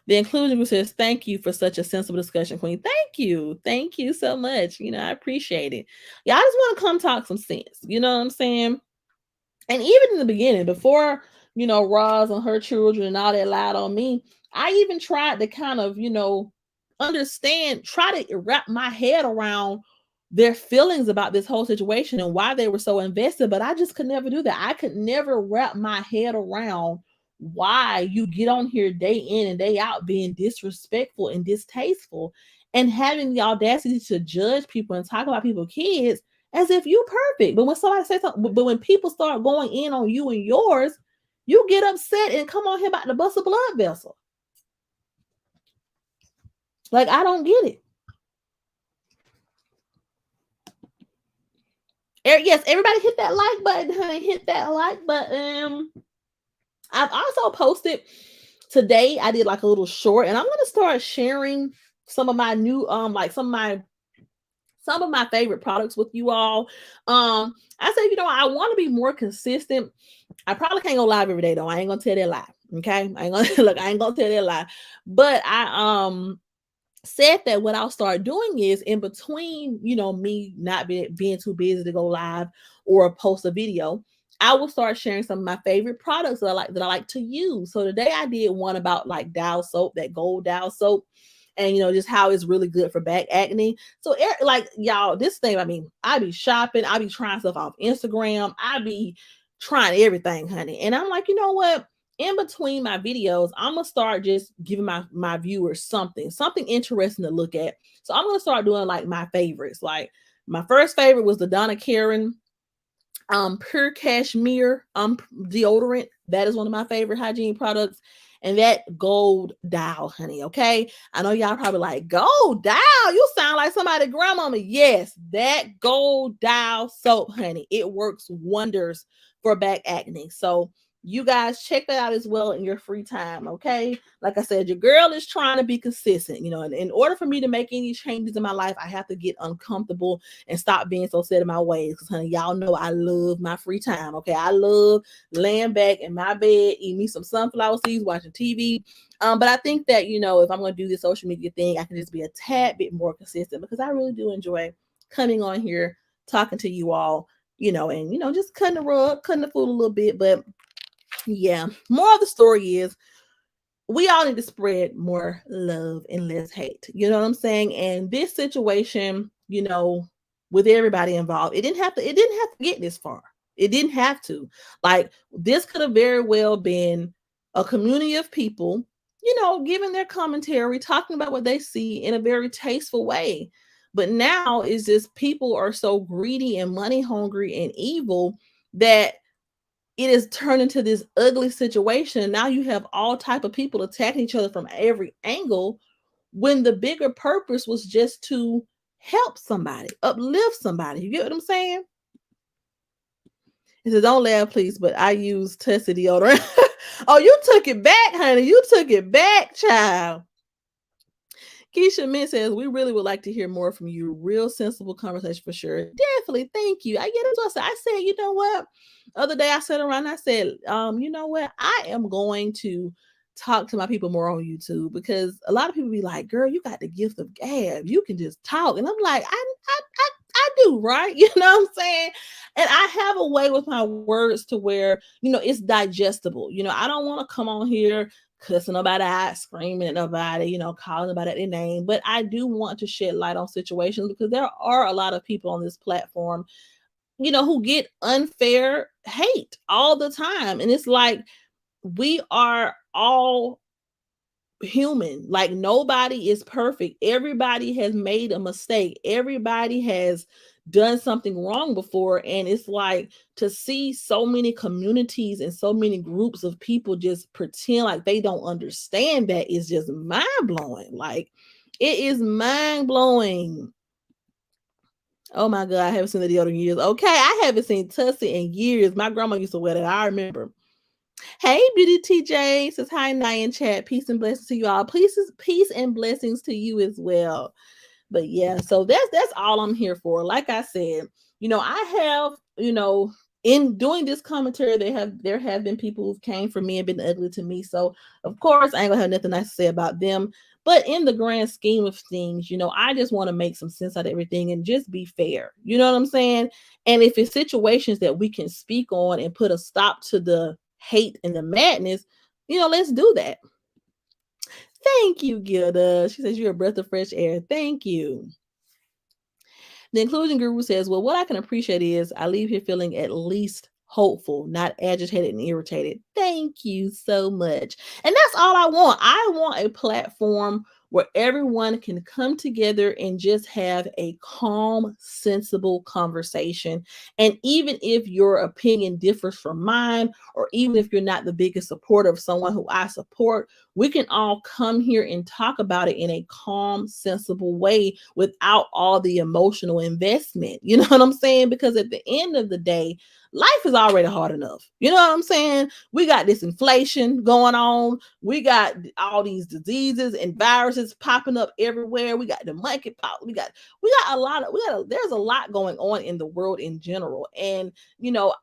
The inclusion group says, thank you for such a sensible discussion, Queen. Thank you. Thank you so much. I appreciate it. Y'all just want to come talk some sense. You know what I'm saying? And even in the beginning, before, Roz and her children and all that lied on me, I even tried to kind of, understand, try to wrap my head around their feelings about this whole situation and why they were so invested. But I just could never do that. I could never wrap my head around why you get on here day in and day out being disrespectful and distasteful and having the audacity to judge people and talk about people's kids as if you perfect. But when somebody says something, but when people start going in on you and yours, you get upset and come on here about to bust a blood vessel. Like, I don't get it. Yes, everybody hit that like button, honey. Hit that like button. I've also posted today, I did like a little short, and I'm going to start sharing some of my new, some of my favorite products with you all. I said, I want to be more consistent. I probably can't go live every day though. I ain't gonna tell that lie. Okay. I ain't gonna tell that lie. But I said that what I'll start doing is in between, me not being too busy to go live, or post a video, I will start sharing some of my favorite products that I like to use. So today I did one about like Dial soap, that gold Dial soap, and just how it's really good for back acne. So like y'all, this thing, I mean, I be shopping, I be trying stuff off Instagram, I be trying everything, honey. And I'm like, you know what? In between my videos, I'm gonna start just giving my viewers something interesting to look at. So I'm gonna start doing like my favorites. Like my first favorite was the Donna Karen pure cashmere deodorant. That is one of my favorite hygiene products. And that gold dial, honey. Okay. I know y'all probably like, gold dial. You sound like somebody grandmama. Yes, that gold dial soap, honey. It works wonders for back acne. So you guys check that out as well in your free time. Okay. Like I said, your girl is trying to be consistent, and in order for me to make any changes in my life, I have to get uncomfortable and stop being so set in my ways. Because, honey, y'all know I love my free time. Okay. I love laying back in my bed, eating me some sunflower seeds, watching TV. But I think that, if I'm going to do this social media thing, I can just be a tad bit more consistent because I really do enjoy coming on here, talking to you all, and, just cutting the rug, cutting the food a little bit. But yeah, more of the story is we all need to spread more love and less hate. You know what I'm saying? And this situation, with everybody involved, it didn't have to get this far. It didn't have to. Like this could have very well been a community of people, giving their commentary, talking about what they see in a very tasteful way. But now is just people are so greedy and money hungry and evil that it is turned into this ugly situation. Now you have all type of people attacking each other from every angle when the bigger purpose was just to help somebody, uplift somebody. You get what I'm saying? He says, don't laugh, please, but I use Tussie deodorant. Oh, you took it back, honey. You took it back, child. Keisha Mint says, we really would like to hear more from you. Real sensible conversation for sure. Definitely. Thank you. I get it. I said, you know what? Other day I sat around and I said, you know what? I am going to talk to my people more on YouTube because a lot of people be like, girl, you got the gift of gab. You can just talk. And I'm like, I do, right? You know what I'm saying? And I have a way with my words to where, it's digestible. I don't want to come on here cussing nobody out, screaming at nobody, calling nobody at their name. But I do want to shed light on situations because there are a lot of people on this platform, who get unfair hate all the time. And it's like we are all human. Like nobody is perfect. Everybody has made a mistake. Everybody has done something wrong before. And it's like to see so many communities and so many groups of people just pretend like they don't understand that is just mind blowing. Like it is mind blowing. Oh my God, I haven't seen the deodorant in years. Okay, I haven't seen Tussie in years. My grandma used to wear that. I remember. Hey, Beauty TJ says hi, Night in chat. Peace and blessings to you all. Peace and blessings to you as well. But yeah, so that's all I'm here for. Like I said, I have, in doing this commentary, there have been people who've came for me and been ugly to me. So of course I ain't gonna have nothing nice to say about them. But in the grand scheme of things, I just want to make some sense out of everything and just be fair. You know what I'm saying? And if it's situations that we can speak on and put a stop to the hate and the madness, let's do that. Thank you, Gilda. She says you're a breath of fresh air. Thank you. The inclusion guru says, well, what I can appreciate is I leave here feeling at least hopeful, not agitated and irritated. Thank you so much. And that's all I want. I want a platform where everyone can come together and just have a calm, sensible conversation. And even if your opinion differs from mine, or even if you're not the biggest supporter of someone who I support, we can all come here and talk about it in a calm, sensible way without all the emotional investment. You know what I'm saying? Because at the end of the day, life is already hard enough. You know what I'm saying? We got this inflation going on. We got all these diseases and viruses popping up everywhere. We got the monkeypox. There's a lot going on in the world in general. And,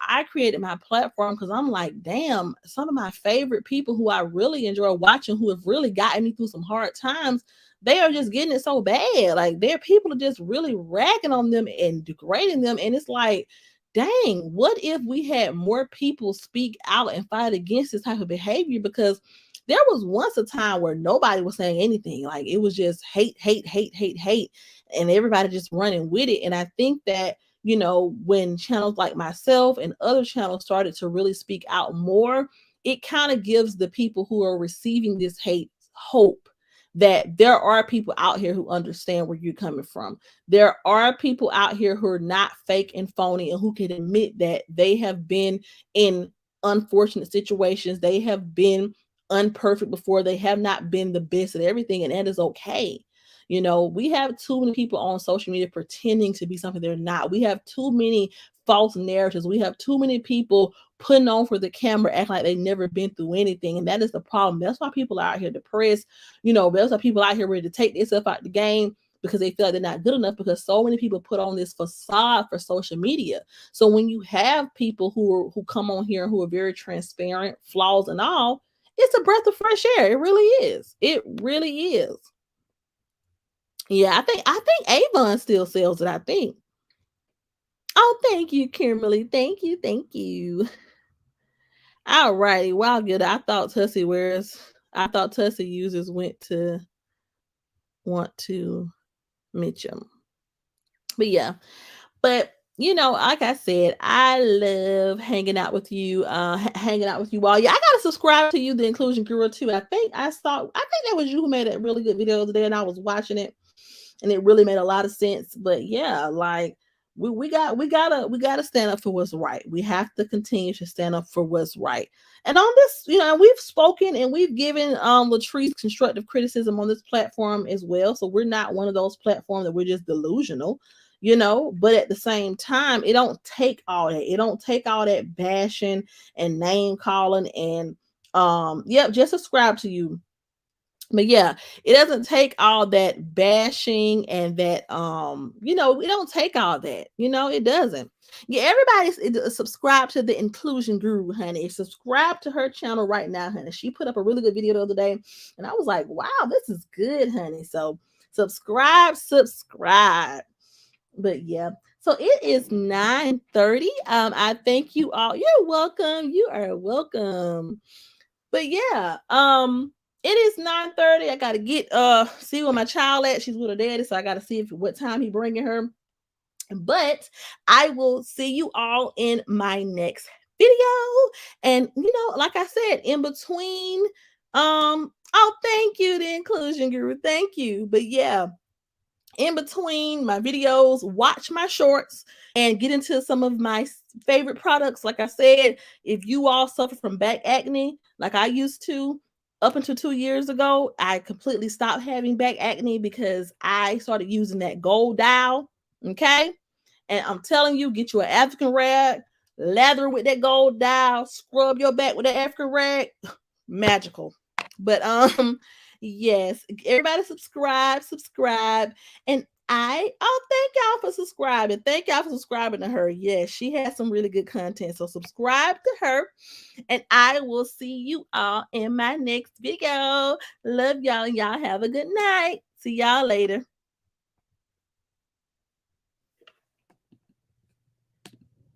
I created my platform because I'm like, damn, some of my favorite people who I really enjoy watching, who have really gotten me through some hard times, they are just getting it so bad. Like their people are just really ragging on them and degrading them. And it's like, dang, what if we had more people speak out and fight against this type of behavior? Because there was once a time where nobody was saying anything. Like it was just hate, hate, hate, hate, hate, and everybody just running with it. And I think that, when channels like myself and other channels started to really speak out more, it kind of gives the people who are receiving this hate hope that there are people out here who understand where you're coming from. There are people out here who are not fake and phony and who can admit that they have been in unfortunate situations. They have been unperfect before. They have not been the best at everything, and that is okay. We have too many people on social media pretending to be something they're not. We have too many false narratives. We have too many people putting on for the camera, acting like they've never been through anything. And that is the problem. That's why people are out here depressed. There's some people out here ready to take themselves out the game because they feel like they're not good enough, because so many people put on this facade for social media. So when you have people who come on here who are very transparent, flaws and all, it's a breath of fresh air. It really is. It really is. Yeah, I think Avon still sells it, I think. Oh, thank you, Kimberly. Thank you, thank you. All righty. Wow, good. I thought Tussie users went to want to Mitchum. But yeah. But like I said, I love hanging out with you, hanging out with you all. Yeah, I gotta subscribe to you, the Inclusion Guru too. I think that was you who made a really good video today, and I was watching it, and it really made a lot of sense. But yeah, like we gotta stand up for what's right. We have to continue to stand up for what's right. And on this, we've spoken and we've given Latrice constructive criticism on this platform as well. So we're not one of those platforms that we're just delusional. But at the same time, it don't take all that. It don't take all that bashing and name calling and yep, just subscribe to you. But yeah, it doesn't take all that bashing and that it don't take all that. It doesn't. Yeah, subscribe to the Inclusion Guru, honey. Subscribe to her channel right now, honey. She put up a really good video the other day, and I was like, wow, this is good, honey. So subscribe. But yeah. So it is 9:30. I thank you all. You're welcome. You are welcome. But yeah, it is 9:30. I gotta get see where my child at. She's with her daddy, so I gotta see what time he bringing her. But I will see you all in my next video. And like I said, in between, oh, thank you, the Inclusion Guru. Thank you. But yeah, in between my videos, watch my shorts and get into some of my favorite products. Like I said, if you all suffer from back acne, like I used to, up until 2 years ago, I completely stopped having back acne because I started using that gold dial. Okay. And I'm telling you, get you an African rag, lather with that gold dial, scrub your back with that African rag. Magical. But yes, everybody subscribe. And thank y'all for subscribing. Thank y'all for subscribing to her. Yes, she has some really good content. So subscribe to her, and I will see you all in my next video. Love y'all. Y'all have a good night. See y'all later.